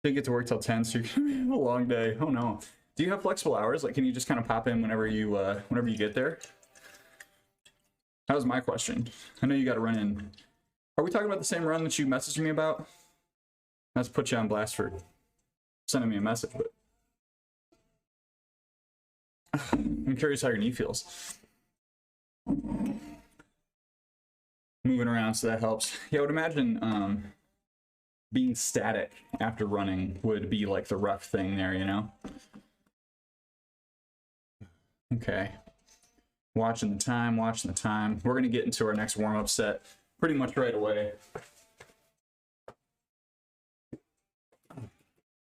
Didn't get to work till 10, so you're gonna have a long day. Oh no. Do you have flexible hours? Like, can you just kind of pop in whenever you get there? That was my question. I know you got to run in. Are we talking about the same run that you messaged me about? Let's put you on blast for sending me a message, but I'm curious how your knee feels. Moving around, so that helps. Yeah, I would imagine being static after running would be like the rough thing there, you know? Okay. Watching the time, watching the time. We're going to get into our next warm-up set pretty much right away.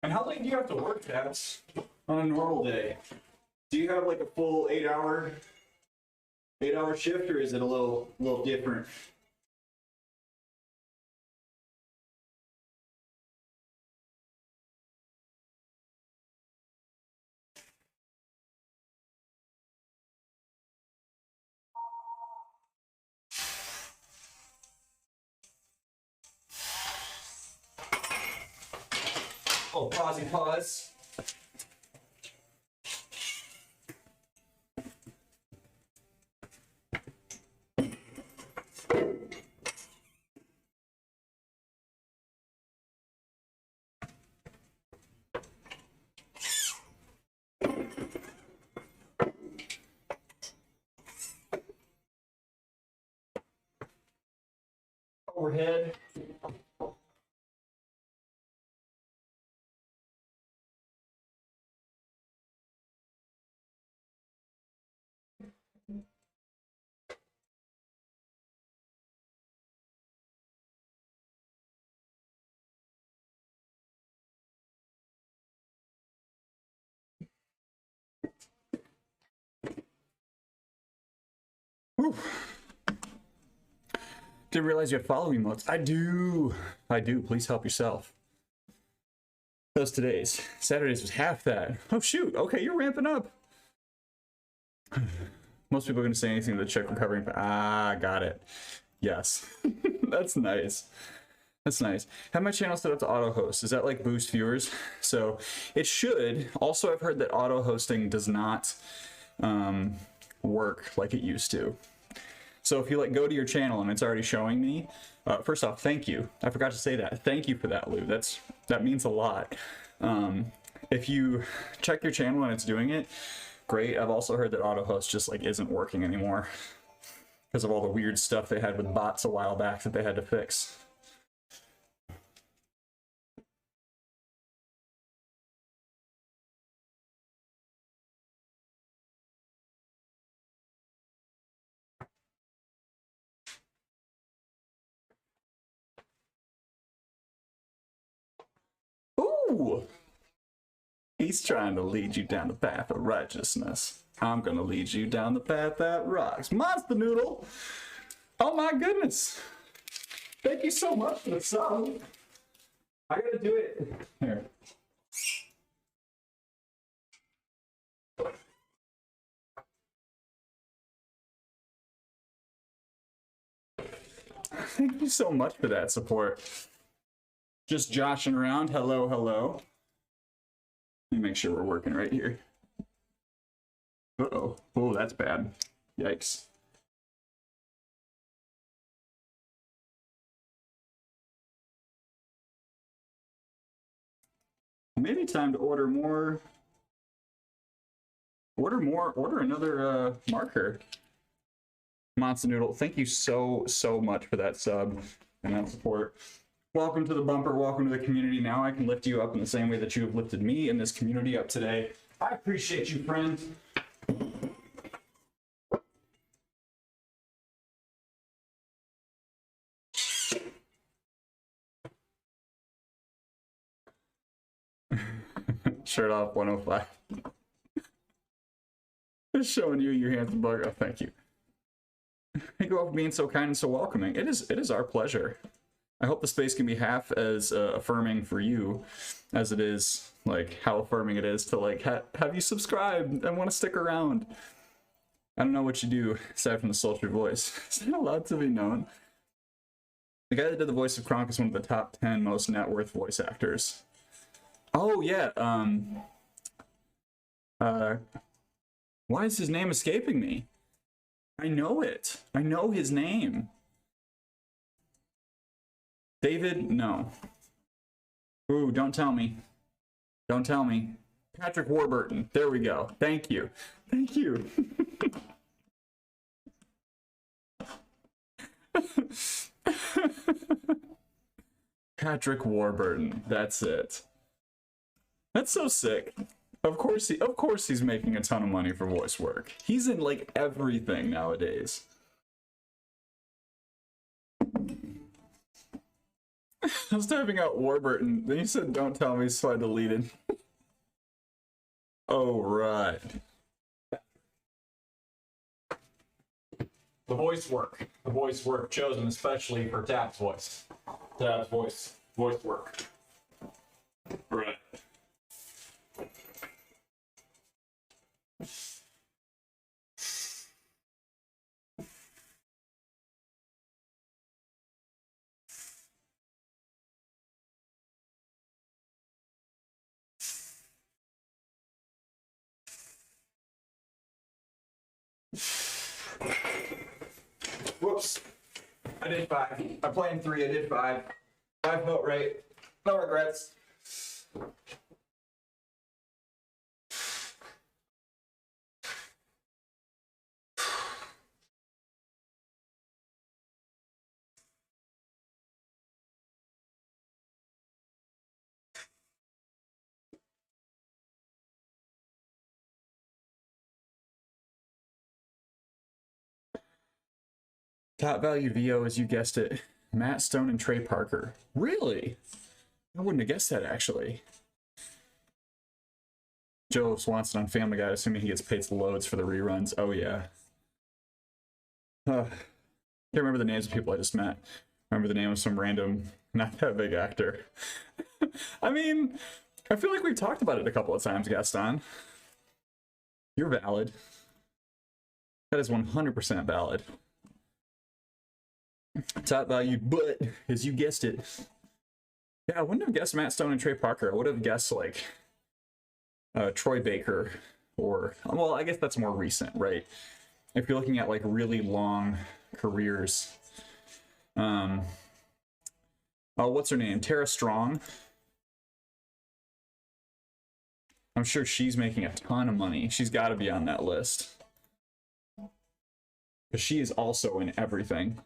And how late do you have to work, Tabs, on a normal day? Do you have like a full 8-hour shift, or is it a little different? Oh, pause. Overhead. Whew. Didn't realize you had follow emotes. I do. Please help yourself. Those today's. Saturdays was half that. Oh shoot. Okay, you're ramping up. Most people are going to say anything to check recovering. Ah, got it. Yes. That's nice. That's nice. Have my channel set up to auto host. Does that like boost viewers? So it should. Also, I've heard that auto hosting does not work like it used to. So if you like go to your channel and it's already showing me, first off, thank you. I forgot to say that. Thank you for that, Lou. That means a lot. If you check your channel and it's doing it, great. I've also heard that auto host just like isn't working anymore because of all the weird stuff they had with bots a while back that they had to fix. Ooh! He's trying to lead you down the path of righteousness. I'm gonna lead you down the path that rocks. Monster Noodle! Oh my goodness! Thank you so much for the sub. I gotta do it. Here. Thank you so much for that support. Just joshing around. Hello, hello. Let me make sure we're working right here. Uh-oh. Oh, that's bad. Yikes. Maybe time to order more. Order another marker. Monster Noodle, thank you so much for that sub and that support. Welcome to the bumper. Welcome to the community. Now I can lift you up in the same way that you have lifted me and this community up today. I appreciate you, friend. Shirt off 105. Just showing you your handsome bug. Oh, thank you. Thank you all for being so kind and so welcoming. It is our pleasure. I hope the space can be half as affirming for you as it is, like, how affirming it is to, like, have you subscribe and want to stick around. I don't know what you do aside from the sultry voice. Is that allowed to be known? The guy that did the voice of Kronk is one of the top 10 most net worth voice actors. Oh, yeah, why is his name escaping me? I know it. I know his name. David? No. Ooh, don't tell me. Don't tell me. Patrick Warburton. There we go. Thank you. Thank you. Patrick Warburton. That's it. That's so sick. Of course he's making a ton of money for voice work. He's in like everything nowadays. I was typing out Warburton, then you said don't tell me, so I deleted. Oh, right. The voice work. The voice work chosen especially for Tap's voice. Tap's voice. Voice work. Right. Whoops. I did 5. I'm playing 3, I did 5. 5 felt right. No regrets. Top value VO, as you guessed it, Matt Stone and Trey Parker. Really? I wouldn't have guessed that, actually. Joe Swanson on Family Guy, assuming he gets paid the loads for the reruns. Oh, yeah. Can't remember the names of people I just met. Remember the name of some random, not that big actor. I mean, I feel like we've talked about it a couple of times, Gaston. You're valid. That is 100% valid. Top value, but as you guessed it, yeah, I wouldn't have guessed Matt Stone and Trey Parker. I would have guessed like Troy Baker, or, well, I guess that's more recent, right? If you're looking at like really long careers, oh, what's her name? Tara Strong. I'm sure she's making a ton of money. She's got to be on that list because she is also in everything.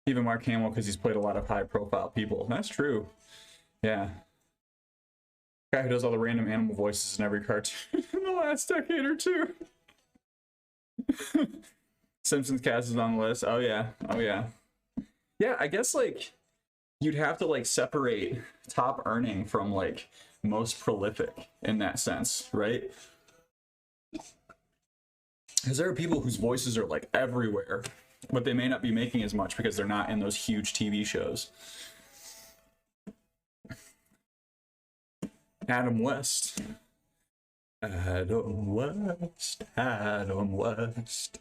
Even Mark Hamill, because he's played a lot of high-profile people. That's true. Yeah. Guy who does all the random animal voices in every cartoon in the last decade or two. Simpsons cast is on the list. Oh, yeah. Oh, yeah. Yeah, I guess, like, you'd have to, like, separate top earning from, like, most prolific in that sense, right? Because there are people whose voices are, like, everywhere, but they may not be making as much because they're not in those huge TV shows. Adam West. Adam West. Adam West.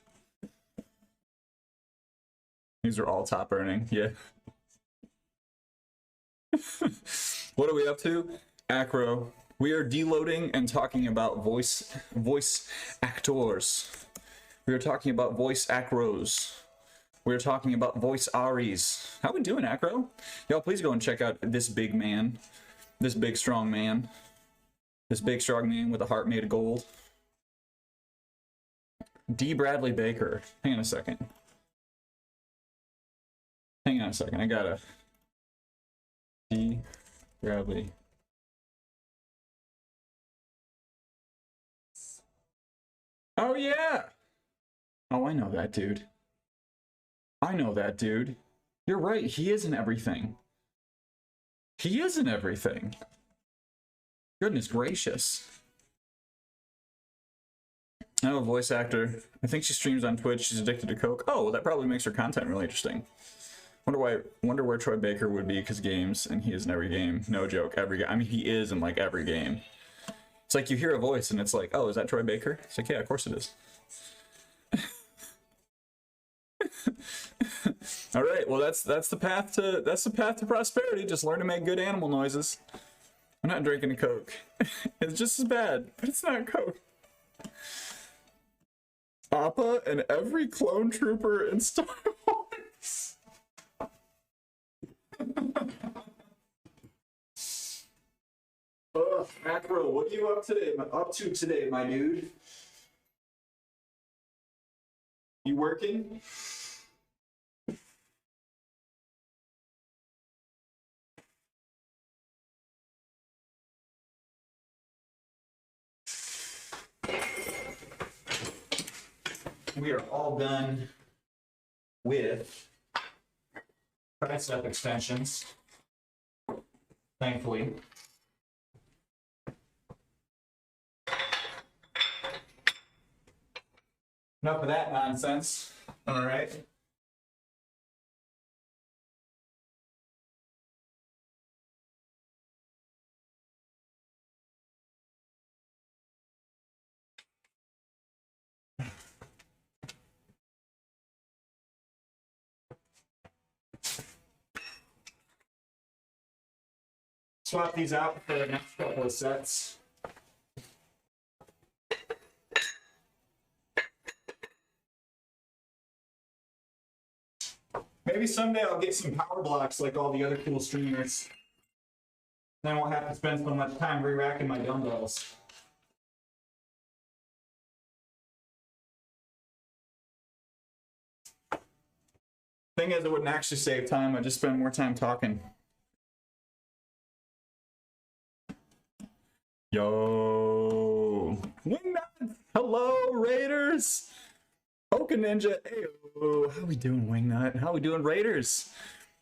These are all top earning, yeah. What are we up to? Acro. We are deloading and talking about voice actors. We are talking about voice acros. We're talking about voice Aries. How we doing, Acro? Y'all, please go and check out this big man. This big, strong man. This big, strong man with a heart made of gold. D. Bradley Baker. Hang on a second. I gotta. D. Bradley. Oh, yeah! Oh, I know that dude. You're right, he is in everything. Goodness gracious. Oh, a voice actor. I think she streams on Twitch. She's addicted to coke. Oh, well, that probably makes her content really interesting. Wonder where Troy Baker would be, because games, and he is in every game. No joke, every game. I mean, he is in like every game. It's like you hear a voice and it's like, oh, is that Troy Baker? It's like, yeah, of course it is. All right, well, that's the path to prosperity. Just learn to make good animal noises. I'm not drinking a Coke. It's just as bad, but it's not Coke. Appa and every clone trooper in Star Wars. Ugh, Macro, what are you up to today, my dude? You working? We are all done with tricep extensions, thankfully. Enough of that nonsense. All right. Swap these out for the next couple of sets. Maybe someday I'll get some power blocks like all the other cool streamers. Then I won't have to spend so much time re-racking my dumbbells. Thing is, it wouldn't actually save time. I'd just spend more time talking. Yo, Wingnut! Hello, Raiders! Poke Ninja, ayo. How we doing, Wingnut? How we doing, Raiders?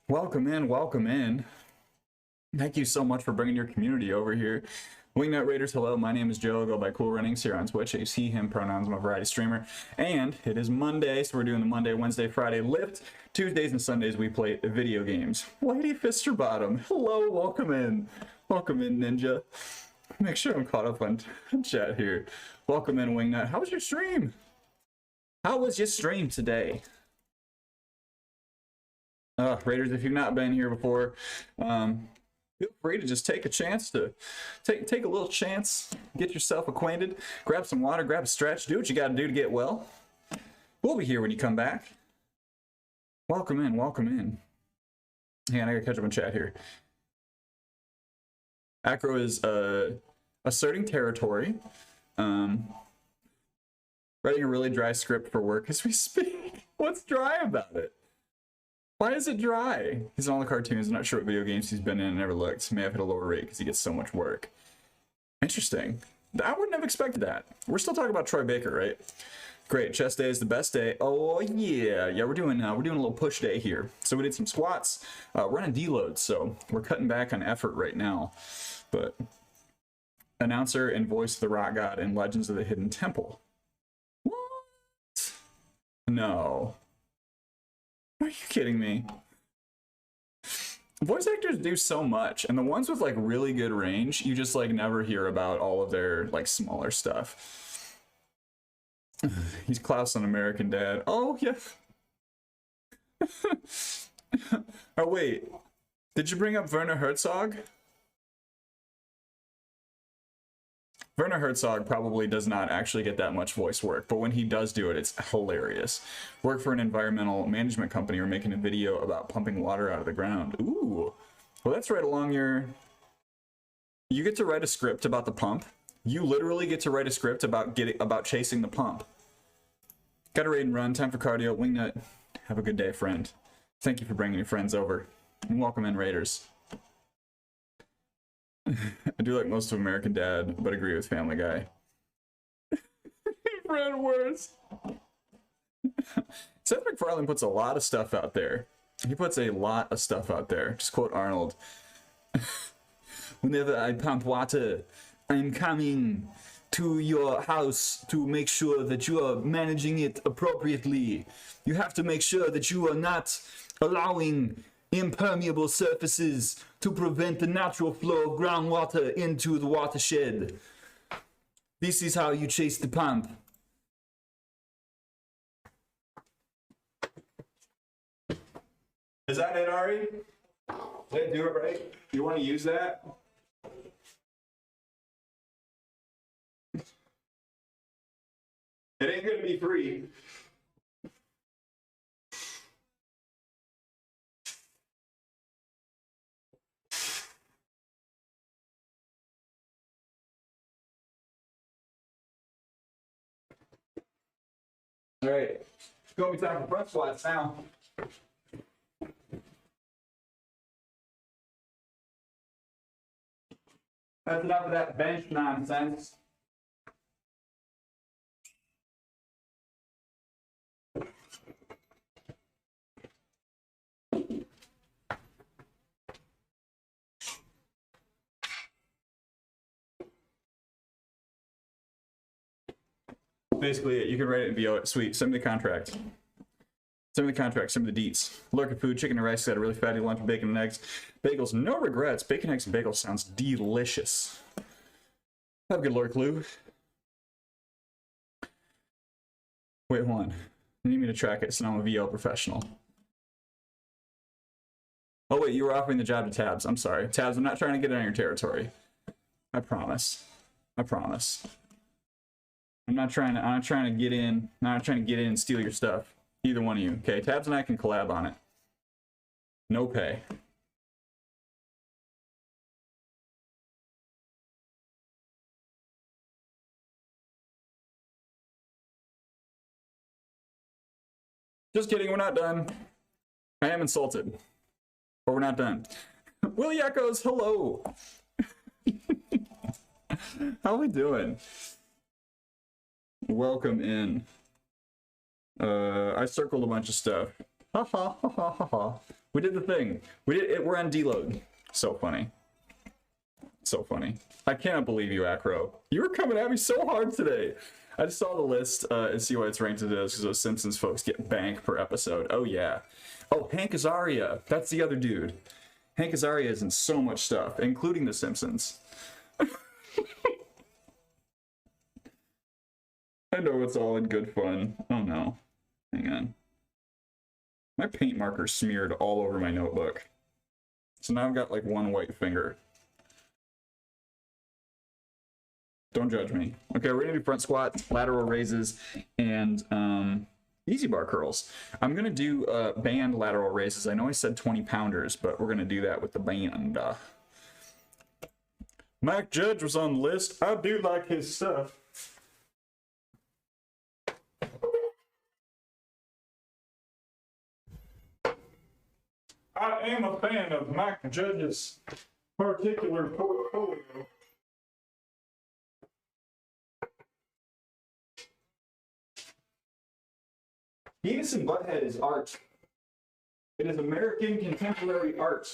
Welcome in. Thank you so much for bringing your community over here. Wingnut Raiders, hello. My name is Joe. I go by Cool Runnings here on Twitch. I use he, him pronouns. I'm a variety streamer. And it is Monday, so we're doing the Monday, Wednesday, Friday lift. Tuesdays and Sundays we play video games. Lady Fisterbottom, hello. Welcome in, Ninja. Make sure I'm caught up on chat here. Welcome in, Wingnut. How was your stream? How was your stream today? Raiders, if you've not been here before, feel free to just take a chance to take a little chance, get yourself acquainted, grab some water, grab a stretch, do what you got to do to get well. We'll be here when you come back. Welcome in. Hang on, I gotta catch up on chat here. Acro is asserting territory. Writing a really dry script for work as we speak. What's dry about it? Why is it dry? He's in all the cartoons. I'm not sure what video games he's been in. I never looked. May have hit a lower rate because he gets so much work. Interesting. I wouldn't have expected that. We're still talking about Troy Baker, right? Great. Chest day is the best day. Oh yeah. We're doing a little push day here. So we did some squats. Running deload, so we're cutting back on effort right now. But announcer and voice of the Rock God in Legends of the Hidden Temple. What? No. Are you kidding me? Voice actors do so much, and the ones with like really good range, you just like never hear about all of their like smaller stuff. He's Klaus on American Dad. Oh yeah. Oh wait, did you bring up Werner Herzog? Werner Herzog probably does not actually get that much voice work, but when he does do it, it's hilarious. Work for an environmental management company. We're making a video about pumping water out of the ground. Ooh, well, that's right along your... You get to write a script about the pump. You literally get to write a script about chasing the pump. Got to raid and run. Time for cardio. Wingnut, have a good day, friend. Thank you for bringing your friends over. And welcome in, raiders. I do like most of American Dad, but agree with Family Guy. Fred worse. Seth MacFarlane puts a lot of stuff out there. He puts a lot of stuff out there. Just quote Arnold. Whenever I pump water, I'm coming to your house to make sure that you are managing it appropriately. You have to make sure that you are not allowing impermeable surfaces to prevent the natural flow of groundwater into the watershed. This is how you chase the pump. Is that it, Ari? Did I do it right? You want to use that? It ain't gonna be free. All right, it's gonna be time for front squats now. That's enough of that bench nonsense. Basically, you can write it and VO it. Sweet. Send me the contract. Send me the contract. Send me the deets. Lurker food, chicken and rice. Got a really fatty lunch, bacon and eggs. Bagels, no regrets. Bacon, eggs, and bagels sounds delicious. Have a good lurk, Lou. Wait, hold on. You need me to track it, so now I'm a VO professional. Oh wait, you were offering the job to Tabs. I'm sorry. Tabs, I'm not trying to get on your territory. I promise. I promise. I'm not trying to get in. I'm not trying to get in and steal your stuff. Either one of you. Okay, Tabs and I can collab on it. No pay. Just kidding, we're not done. I am insulted. But we're not done. Willie Echoes, hello. How are we doing? Welcome in. I circled a bunch of stuff. Ha ha ha ha ha ha. We did the thing. We did it. We're on Deload. So funny. So funny. I cannot believe you, Acro. You were coming at me so hard today. I just saw the list and see why it's ranked as it is, because those Simpsons folks get bank per episode. Oh yeah. Oh, Hank Azaria. That's the other dude. Hank Azaria is in so much stuff, including The Simpsons. I know it's all in good fun. Oh no. Hang on. My paint marker smeared all over my notebook. So now I've got like one white finger. Don't judge me. Okay, we're gonna do front squats, lateral raises, and easy bar curls. I'm gonna do band lateral raises. I know I said 20 pounders, but we're gonna do that with the band. Mike Judge was on the list. I do like his stuff. I am a fan of Mike Judge's particular portfolio. Beavis and Butthead is art. It is American contemporary art.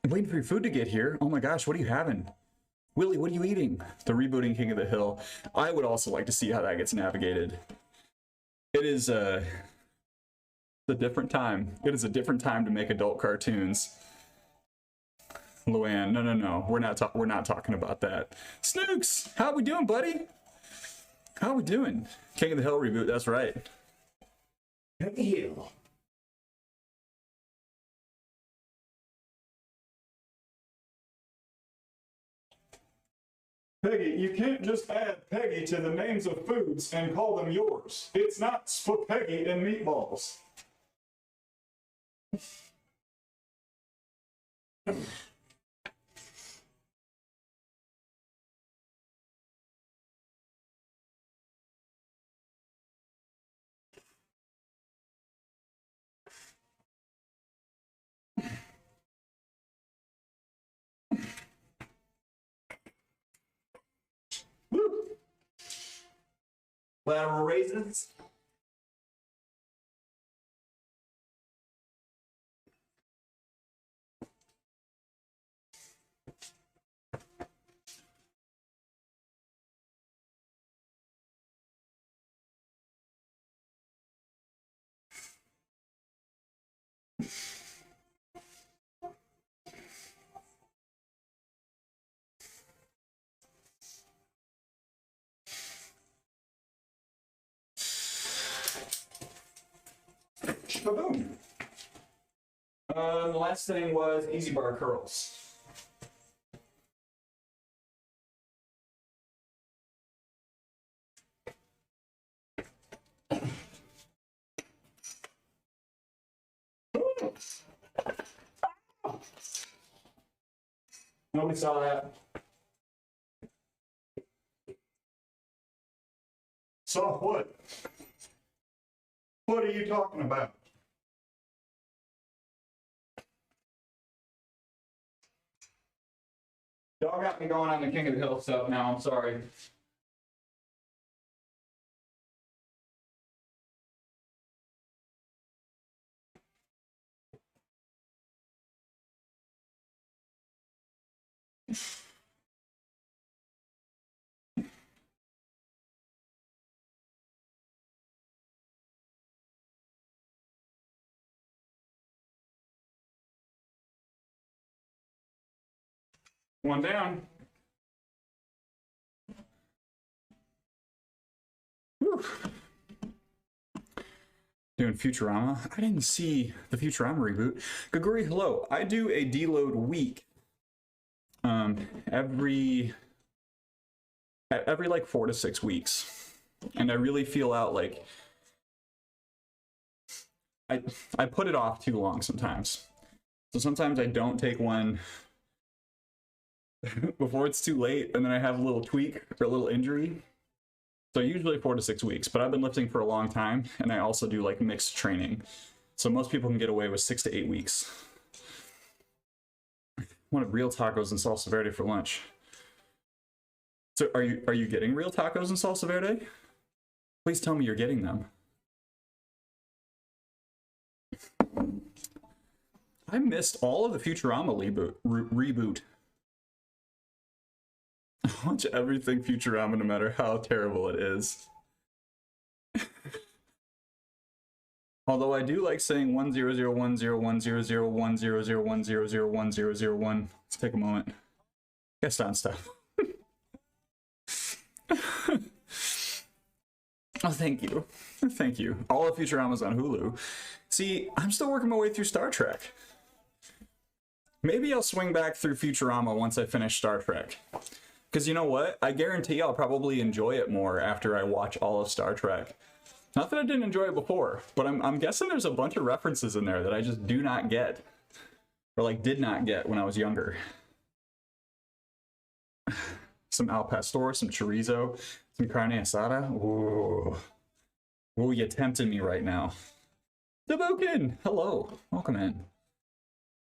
I'm waiting for your food to get here. Oh my gosh, what are you having? Willie, what are you eating? The rebooting King of the Hill. I would also like to see how that gets navigated. It is, It's a different time. It is a different time to make adult cartoons. Luann, no. We're not talking about that. Snooks, how we doing, buddy? How we doing? King of the Hill reboot, that's right. King of the Hill. Peggy, you can't just add Peggy to the names of foods and call them yours. It's not spaghetti and meatballs. Woo! Lateral raisins. Boom. The last thing was Easy Bar curls. Nobody saw that. Saw what? What are you talking about? Y'all got me going on the King of the Hill stuff now, I'm sorry. One down. Whew. Doing Futurama. I didn't see the Futurama reboot. Gaguri, hello. I do a deload week. Every like 4 to 6 weeks. And I really feel out like I put it off too long sometimes. So sometimes I don't take one before it's too late, and then I have a little tweak or a little injury. So usually 4 to 6 weeks, but I've been lifting for a long time, and I also do like mixed training. So most people can get away with 6 to 8 weeks. I wanted real tacos and salsa verde for lunch. So are you getting real tacos and salsa verde? Please tell me you're getting them. I missed all of the Futurama reboot. I watch everything Futurama no matter how terrible it is. Although I do like saying 1001001001001001001. Let's take a moment. Gaston stuff. Oh, thank you. Thank you. All of Futurama's on Hulu. See, I'm still working my way through Star Trek. Maybe I'll swing back through Futurama once I finish Star Trek. Because you know what? I guarantee I'll probably enjoy it more after I watch all of Star Trek. Not that I didn't enjoy it before, but I'm guessing there's a bunch of references in there that I just do not get. Or like did not get when I was younger. Some al pastor, some chorizo, some carne asada. Ooh. Ooh, you tempted me right now. Debokin! Hello. Welcome in.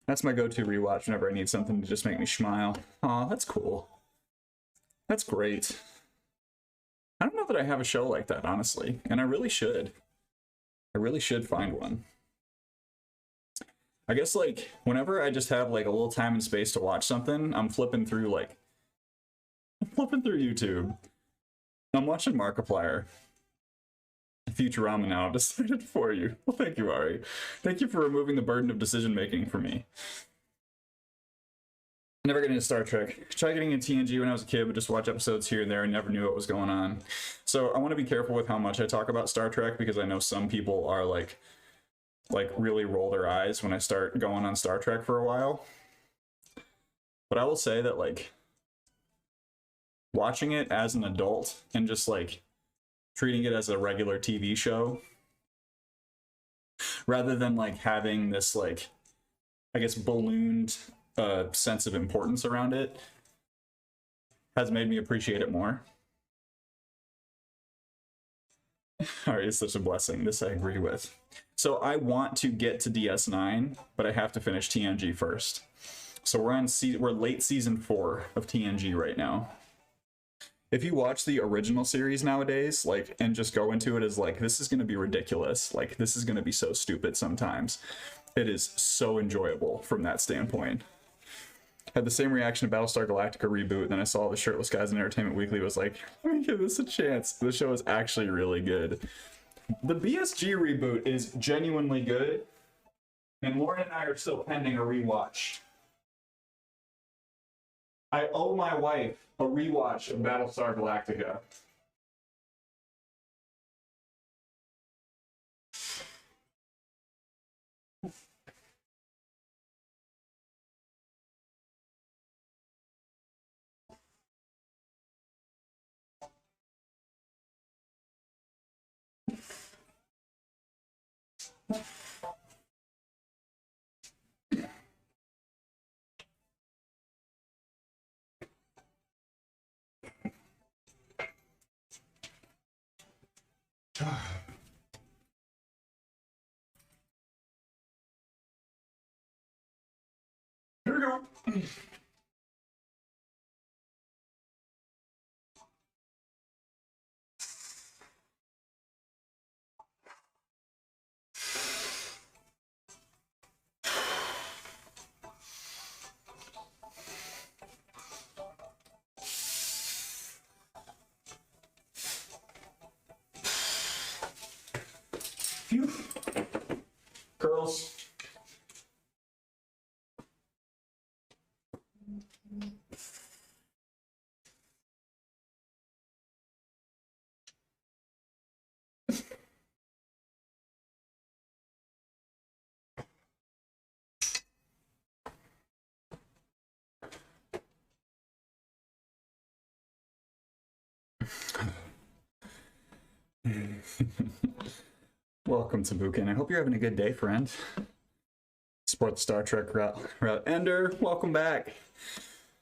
That's my go-to rewatch whenever I need something to just make me smile. Aw, that's cool. That's great. I don't know that I have a show like that, honestly, and I really should. I really should find one. I guess, like, whenever I just have, like, a little time and space to watch something, I'm flipping through YouTube. I'm watching Markiplier. Futurama now. I've decided for you. Well, thank you, Ari. Thank you for removing the burden of decision making for me. Never getting into Star Trek. Tried getting into TNG when I was a kid, but just watch episodes here and there and never knew what was going on. So I want to be careful with how much I talk about Star Trek, because I know some people are like really roll their eyes when I start going on Star Trek for a while. But I will say that like watching it as an adult and just like treating it as a regular TV show rather than like having this like, I guess, ballooned sense of importance around it has made me appreciate it more. Alright, it's such a blessing. This I agree with. So I want to get to DS9, but I have to finish TNG first. So we're late season 4 of TNG right now. If you watch the original series nowadays, like, and just go into it as like, this is going to be ridiculous, like, this is going to be so stupid sometimes, it is so enjoyable from that standpoint. Had the same reaction to Battlestar Galactica reboot, and then I saw the Shirtless Guys in Entertainment Weekly, was like, let me give this a chance. The show is actually really good. The BSG reboot is genuinely good, and Lauren and I are still pending a rewatch. I owe my wife a rewatch of Battlestar Galactica. Here we go. Phew. Girls. Welcome to Bukin. I hope you're having a good day, friend. Support the Star Trek route. Ender, welcome back.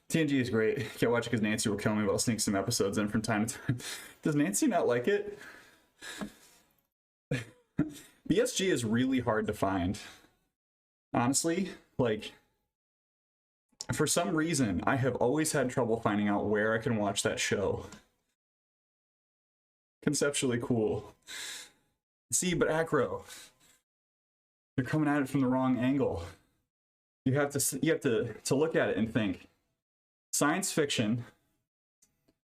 TNG is great. Can't watch it because Nancy will kill me, but I'll sneak some episodes in from time to time. Does Nancy not like it? BSG is really hard to find. Honestly, like, for some reason, I have always had trouble finding out where I can watch that show. Conceptually cool. See, but Acro, you're coming at it from the wrong angle. You have to look at it and think science fiction,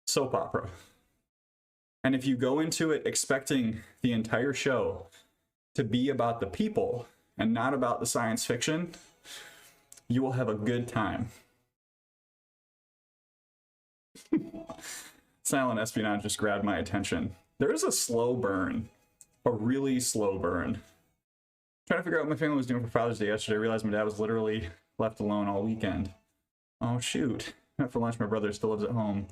soap opera. And if you go into it expecting the entire show to be about the people and not about the science fiction, you will have a good time. Silent espionage just grabbed my attention. There is a slow burn. A really slow burn. Trying to figure out what my family was doing for Father's Day yesterday. I realized my dad was literally left alone all weekend. Oh shoot. Went for lunch, my brother still lives at home.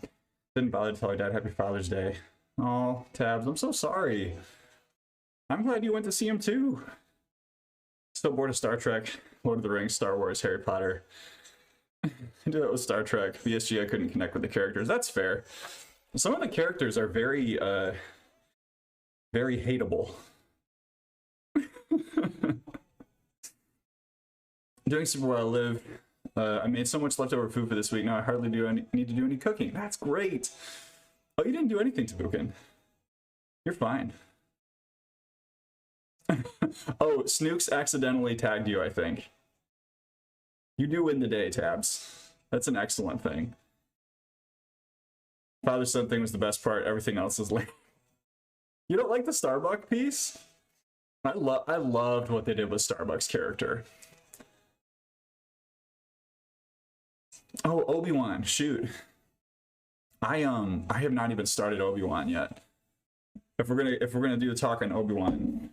Didn't bother to tell my dad Happy Father's Day. Oh, Tabs, I'm so sorry. I'm glad you went to see him too. Still bored of Star Trek, Lord of the Rings, Star Wars, Harry Potter. I do that with Star Trek. BSG, I couldn't connect with the characters. That's fair. Some of the characters are very hateable. Doing super well. I live. I made so much leftover food for this week. Now I hardly need to do any cooking. That's great. Oh, you didn't do anything, Tabukin. You're fine. Oh, Snooks accidentally tagged you, I think. You do win the day, Tabs. That's an excellent thing. Father-son thing was the best part. Everything else is lame. You don't like the Starbucks piece? I loved what they did with Starbucks character. Oh, Obi-Wan, shoot. I have not even started Obi-Wan yet. If we're gonna do a talk on Obi-Wan,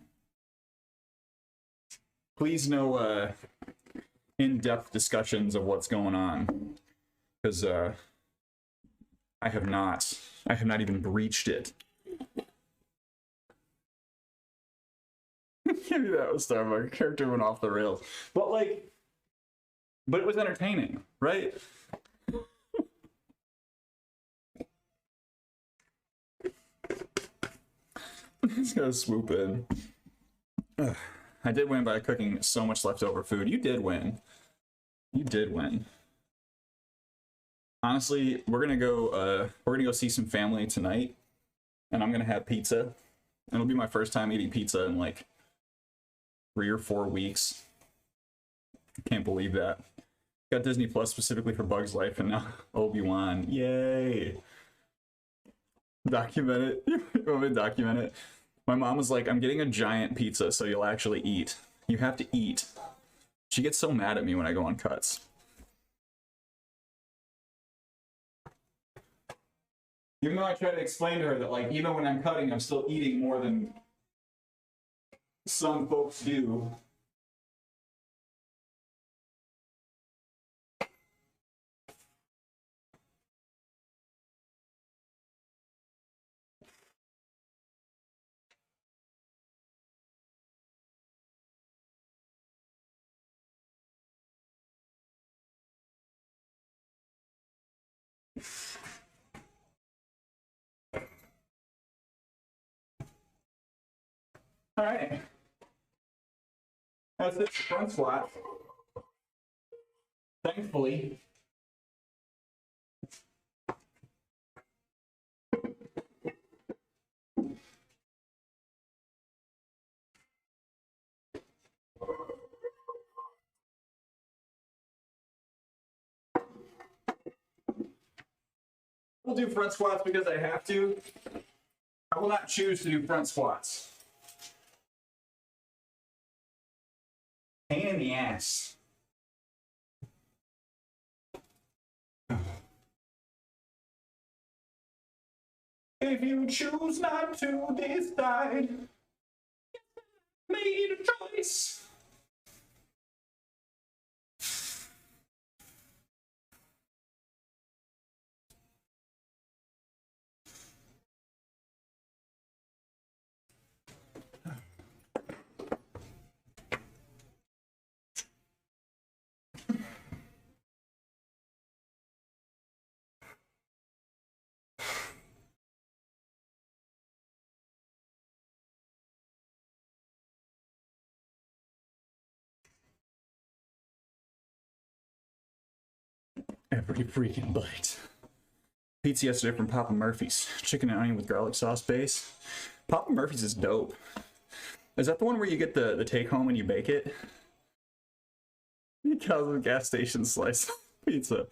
please no in-depth discussions of what's going on, because I have not even breached it. Maybe that was Starbucks character went off the rails, but it was entertaining, right? Just gotta swoop in. Ugh. I did win by cooking so much leftover food. You did win. You did win. Honestly, we're gonna go see some family tonight, and I'm gonna have pizza. It'll be my first time eating pizza in like 3 or 4 weeks. I can't believe that. Got Disney Plus specifically for Bug's Life, and now Obi-Wan. Yay! Document it. You want me to document it? My mom was like, I'm getting a giant pizza so you'll actually eat. You have to eat. She gets so mad at me when I go on cuts. Even though I try to explain to her that, like, even when I'm cutting, I'm still eating more than some folks do. All right. That's it for front squat. Thankfully. We'll do front squats because I have to. I will not choose to do front squats. Pain in the ass. If you choose not to decide, made a choice. Every freaking bite. Pizza yesterday from Papa Murphy's. Chicken and onion with garlic sauce base. Papa Murphy's is dope. Is that the one where you get the take home and you bake it? Because of the gas station slice pizza.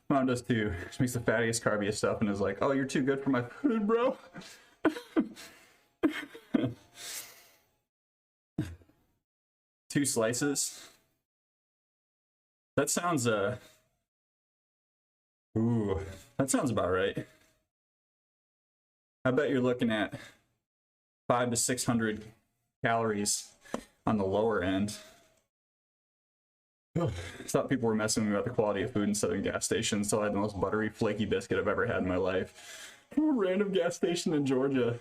Mom does too. She makes the fattiest, carbiest stuff and is like, oh, you're too good for my food, bro. 2 slices. That sounds ooh, that sounds about right. I bet you're looking at 500 to 600 calories on the lower end. I thought people were messing with me about the quality of food in southern gas stations, so I had the most buttery, flaky biscuit I've ever had in my life. From a random gas station in Georgia.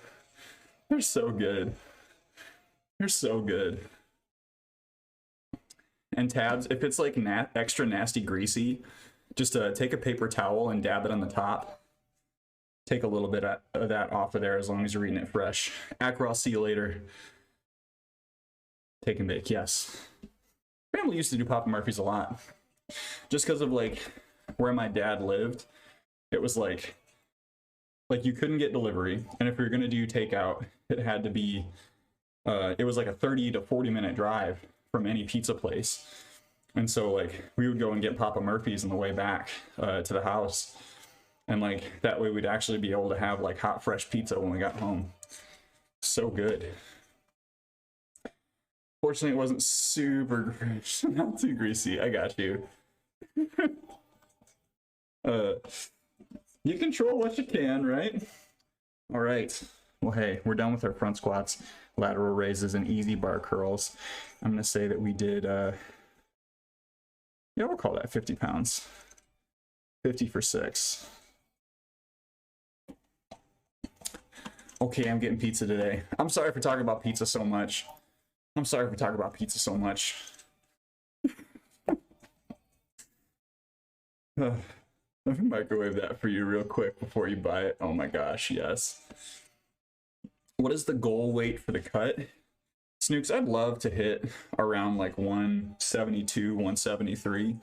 They're so good. They're so good. And tabs, if it's like extra nasty greasy, just take a paper towel and dab it on the top. Take a little bit of that off of there as long as you're eating it fresh. Acro, I'll see you later. Take and bake, yes. Family used to do Papa Murphy's a lot. Just because of like where my dad lived, it was like you couldn't get delivery. And if you're gonna do takeout, it had to be, it was like a 30 to 40 minute drive from any pizza place. And so like we would go and get Papa Murphy's on the way back to the house. And like that way we'd actually be able to have like hot, fresh pizza when we got home. So good. Fortunately, it wasn't super, not too greasy. I got you. You control what you can, right? All right. Well, hey, we're done with our front squats, lateral raises, and easy bar curls. I'm gonna say that we did, yeah, we'll call that 50 pounds. 50 for 6. Okay, I'm getting pizza today. I'm sorry for talking about pizza so much. I'm sorry for talking about pizza so much. Let me microwave that for you real quick before you buy it. Oh my gosh, yes. What is the goal weight for the cut? Snooks, I'd love to hit around like 172, 173.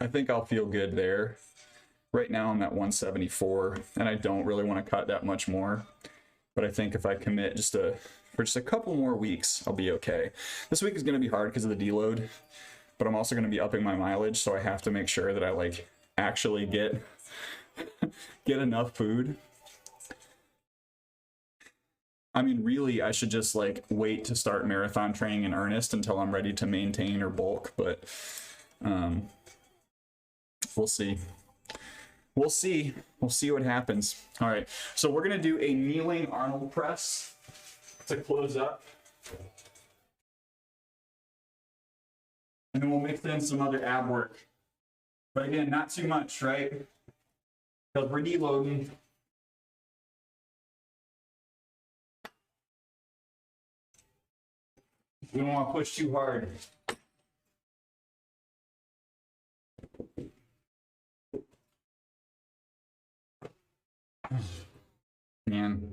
I think I'll feel good there. Right now I'm at 174, and I don't really want to cut that much more. But I think if I commit for just a couple more weeks, I'll be okay. This week is going to be hard because of the deload, but I'm also going to be upping my mileage, so I have to make sure that I like actually get enough food. I mean, really, I should just like wait to start marathon training in earnest until I'm ready to maintain or bulk, but we'll see. We'll see. We'll see what happens. All right, so we're gonna do a kneeling Arnold press to close up. And then we'll mix in some other ab work. But again, not too much, right? Because we're deloading. We don't want to push too hard. Man,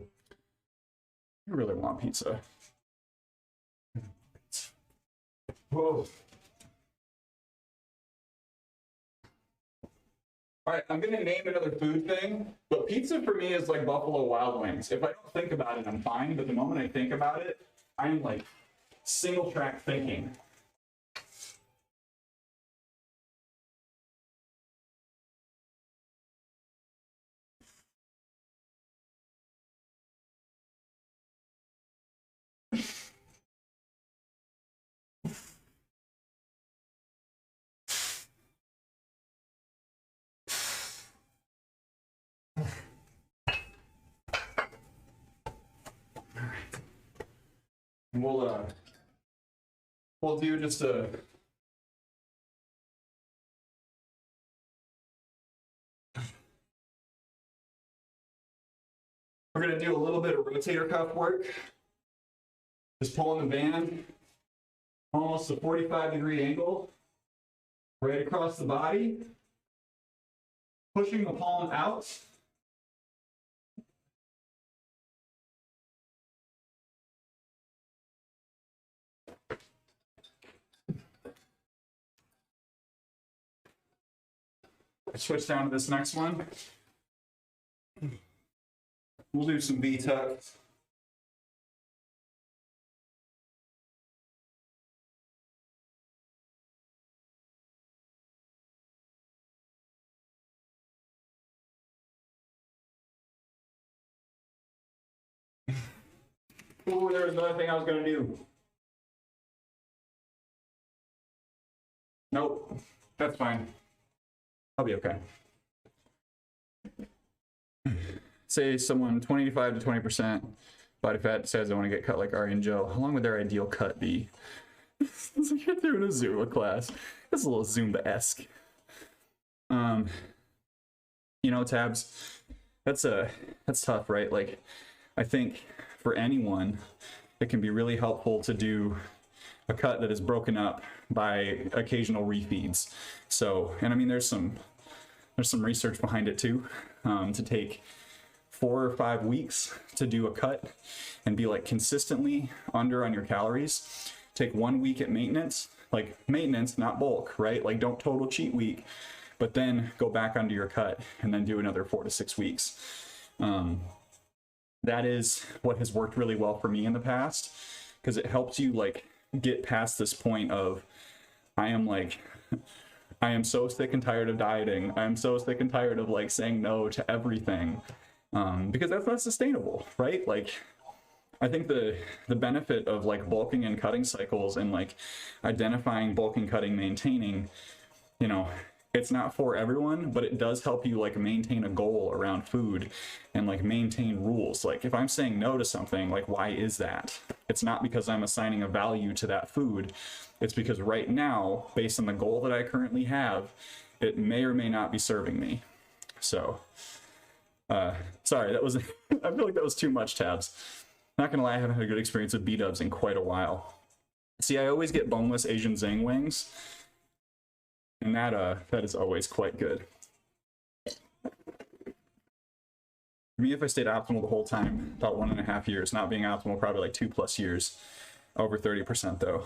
I really want pizza. Whoa. All right, I'm gonna name another food thing, but pizza for me is like Buffalo Wild Wings. If I don't think about it, I'm fine, but the moment I think about it, I'm like single track thinking. We'll do just a we're gonna do a little bit of rotator cuff work. Just pulling the band almost a 45-degree angle right across the body, pushing the palm out. Switch down to this next one. We'll do some V-tucks. Oh, there was another thing I was going to do. Nope, that's fine. I'll be okay. Say someone 25 to 20% body fat says they want to get cut like Ari and Joe. How long would their ideal cut be? It's like you're doing a Zumba class. It's a little Zumba-esque. You know, Tabs, that's tough, right? Like, I think for anyone, it can be really helpful to do a cut that is broken up by occasional refeeds. So, and I mean, there's some research behind it too, to take 4 or 5 weeks to do a cut and be like consistently under on your calories. Take 1 week at maintenance, like maintenance, not bulk, right? Like don't total cheat week, but then go back under your cut and then do another 4 to 6 weeks. That is what has worked really well for me in the past, because it helps you like get past this point of I I am so sick and tired of dieting. I am so sick and tired of like saying no to everything, because that's not sustainable, right? Like, I think the benefit of like bulking and cutting cycles and like identifying bulking, cutting, maintaining, you know, it's not for everyone, but it does help you like maintain a goal around food and like maintain rules. Like if I'm saying no to something, like why is that? It's not because I'm assigning a value to that food. It's because right now, based on the goal that I currently have, it may or may not be serving me. So, sorry, that was, I feel like that was too much, Tabs. Not gonna lie, I haven't had a good experience with B-dubs in quite a while. See, I always get boneless Asian zing wings, and that is always quite good. For me, if I stayed optimal the whole time, about 1.5 years. Not being optimal, probably like 2+ years. Over 30% though.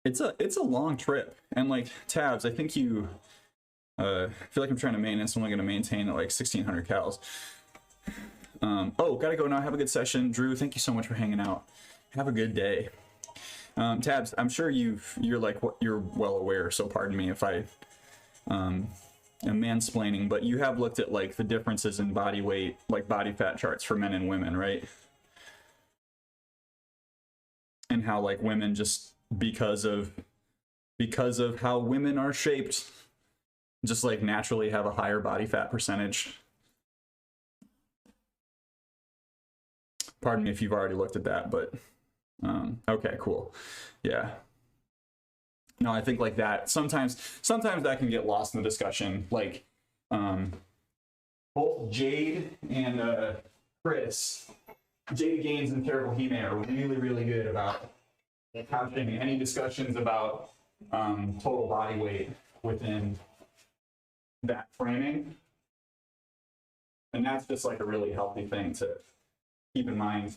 It's a long trip, and like Tabs, I think you feel like I'm trying to maintenance. I'm only going to maintain at like 1,600 calories. Oh, gotta go now. Have a good session, Drew. Thank you so much for hanging out. Have a good day. Tabs, I'm sure you're well aware, so pardon me if I am mansplaining, but you have looked at like the differences in body weight, like body fat charts for men and women, right? And how like women just because of how women are shaped, just like naturally have a higher body fat percentage. Pardon me if you've already looked at that, but okay, cool. Yeah. No, I think like that. Sometimes that can get lost in the discussion. Like both Jade and Chris, Jade Gaines and Terrible He-Me are really, really good about having any discussions about total body weight within that framing. And that's just like a really healthy thing to keep in mind,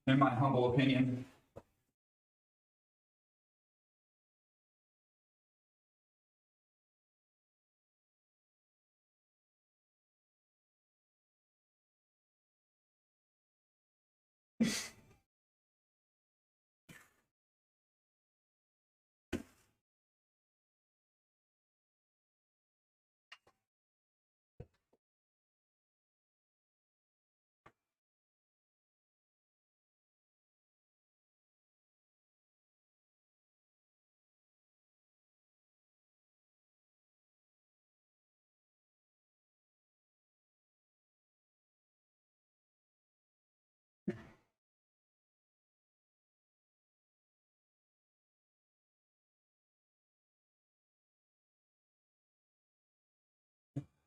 in my humble opinion.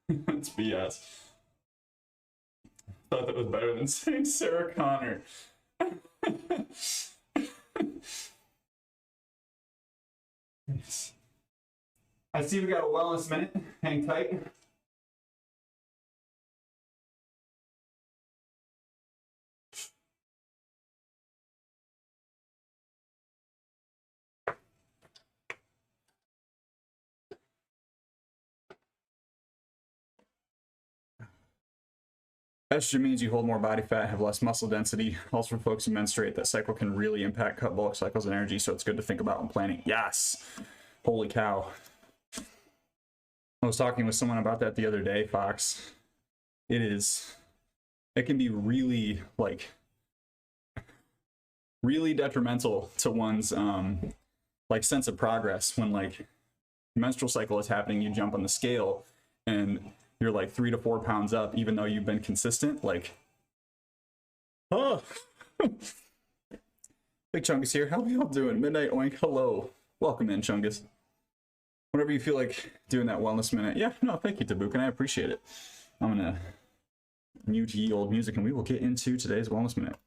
It's BS. Thought that was better than saying Sarah Connor. I see we got a wellness minute. Hang tight. Estrogen means you hold more body fat, have less muscle density. Also for folks who menstruate, that cycle can really impact cut bulk cycles and energy, so it's good to think about when planning. Yes! Holy cow. I was talking with someone about that the other day, Fox. It can be really, like, really detrimental to one's, like, sense of progress when, like, menstrual cycle is happening, you jump on the scale, and you're like 3 to 4 pounds up, even though you've been consistent. Like, oh, Big Chungus here. How are y'all doing? Midnight Oink, hello. Welcome in, Chungus. Whenever you feel like doing that wellness minute. Yeah, no, thank you, Tabuk, I appreciate it. I'm gonna mute ye old music, and we will get into today's wellness minute.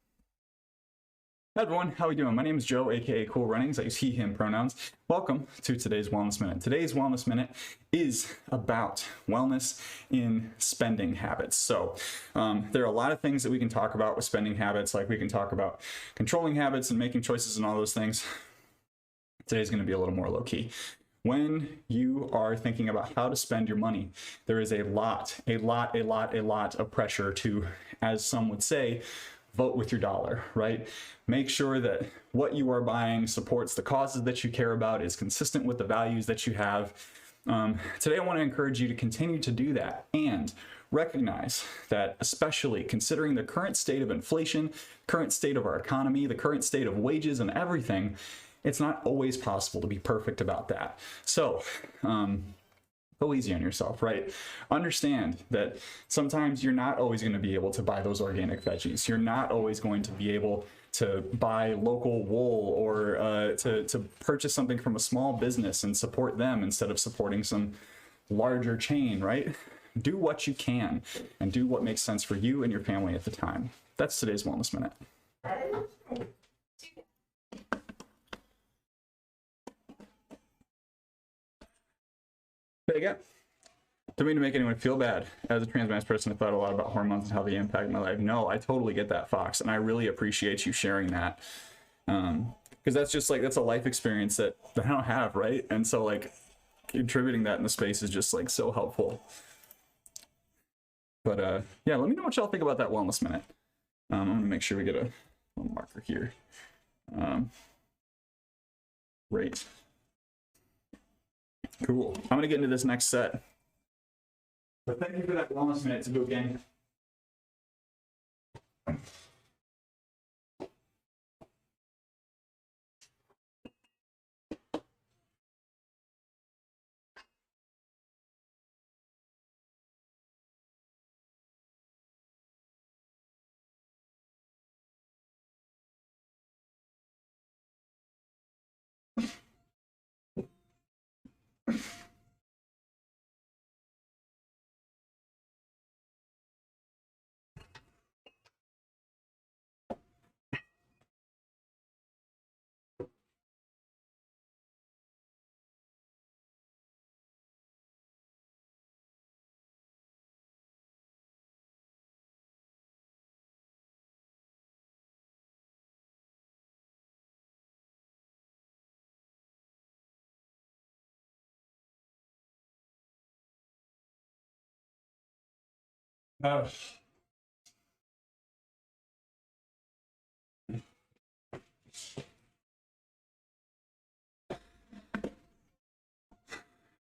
Hi everyone, how are we doing? My name is Joe, aka Cool Runnings. I use he, him pronouns. Welcome to today's Wellness Minute. Today's Wellness Minute is about wellness in spending habits. So there are a lot of things that we can talk about with spending habits, like we can talk about controlling habits and making choices and all those things. Today's going to be a little more low-key. When you are thinking about how to spend your money, there is a lot of pressure to, as some would say, vote with your dollar, right? Make sure that what you are buying supports the causes that you care about, is consistent with the values that you have. Today, I want to encourage you to continue to do that and recognize that, especially considering the current state of inflation, current state of our economy, the current state of wages and everything, it's not always possible to be perfect about that. So, go easy on yourself, right? Understand that sometimes you're not always going to be able to buy those organic veggies. You're not always going to be able to buy local wool or to purchase something from a small business and support them instead of supporting some larger chain, right? Do what you can and do what makes sense for you and your family at the time. That's today's Wellness Minute. There you go. Don't mean to make anyone feel bad. As a trans person, I thought a lot about hormones and how they impact my life. No, I totally get that, Fox, and I really appreciate you sharing that. Because that's just like, that's a life experience that I don't have, right? And so like contributing that in the space is just like so helpful. But yeah, let me know what y'all think about that Wellness Minute. I'm gonna make sure we get a little marker here. Great. Cool. I'm gonna get into this next set. But thank you for that Wellness Minute to go again.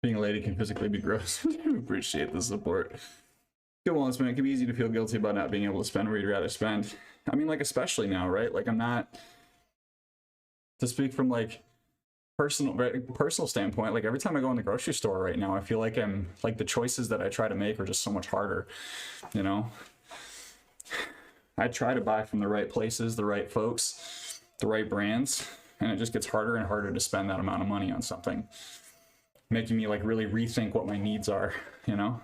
Being a lady can physically be gross. Appreciate the support. Good Wellness Minute. It can be easy to feel guilty about not being able to spend where you'd rather spend. I mean, like, especially now, right? Like, I'm not, to speak from like personal standpoint, like every time I go in the grocery store right now, I feel like I'm like, the choices that I try to make are just so much harder, you know? I try to buy from the right places, the right folks, the right brands, and it just gets harder and harder to spend that amount of money on something, making me like really rethink what my needs are, you know?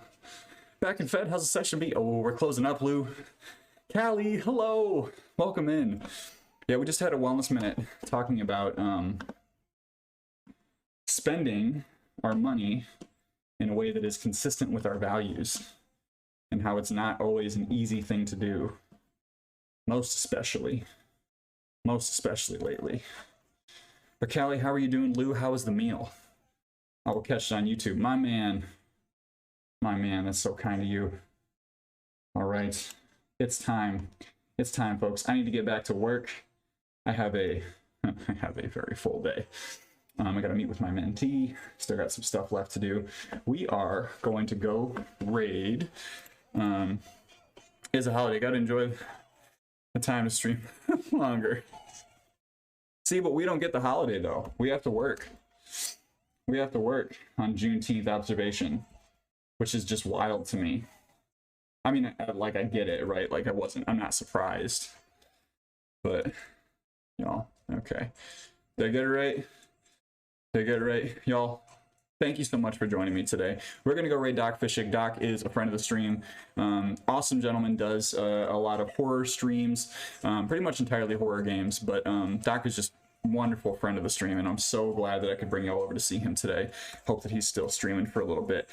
Back in Fed, how's the session be? Oh, we're closing up, Lou. Callie, hello, welcome in. Yeah, we just had a Wellness Minute talking about spending our money in a way that is consistent with our values and how it's not always an easy thing to do. Most especially lately. But Callie, how are you doing? Lou, how was the meal? I will catch it on YouTube. My man, that's so kind of you. All right, it's time, folks. I need to get back to work. I have a very full day. I gotta meet with my mentee. Still got some stuff left to do. We are going to go raid. It's a holiday. Gotta enjoy the time to stream longer. See, but we don't get the holiday though. We have to work. We have to work on Juneteenth observation, which is just wild to me. I mean, like, I get it, right? Like, I'm not surprised. But, y'all, okay. Did I get it right? Did I get it right? Y'all, thank you so much for joining me today. We're going to go raid Doc Fishing. Doc is a friend of the stream. Awesome gentleman, does a lot of horror streams, pretty much entirely horror games. But Doc is just wonderful friend of the stream, and I'm so glad that I could bring y'all over to see him today. Hope that he's still streaming for a little bit.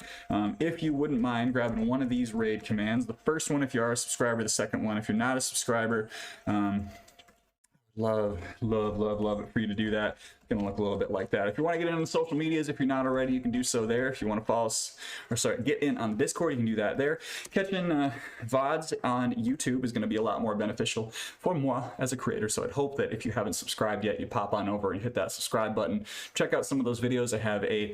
If you wouldn't mind grabbing one of these raid commands, the first one if you are a subscriber, the second one if you're not a subscriber, Love, love, love, love it for you to do that. It's gonna look a little bit like that. If you want to get into the social medias, if you're not already, you can do so there. If you want to follow us, or sorry, get in on Discord, you can do that there. Catching VODs on YouTube is going to be a lot more beneficial for moi as a creator. So I'd hope that if you haven't subscribed yet, you pop on over and hit that subscribe button. Check out some of those videos. I have a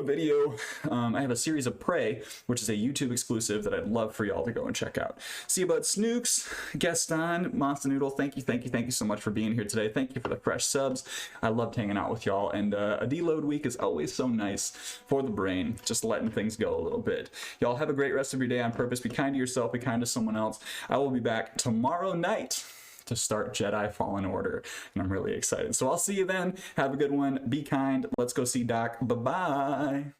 video. I have a series of Prey, which is a YouTube exclusive that I'd love for y'all to go and check out. See you, bud. Snooks, Gaston, Monster Noodle, thank you so much for being here today. Thank you for the fresh subs. I loved hanging out with y'all, and a deload week is always so nice for the brain, just letting things go a little bit. Y'all have a great rest of your day on purpose. Be kind to yourself, be kind to someone else. I will be back tomorrow night to start Jedi Fallen Order, and I'm really excited. So I'll see you then. Have a good one. Be kind. Let's go see Doc. Bye-bye.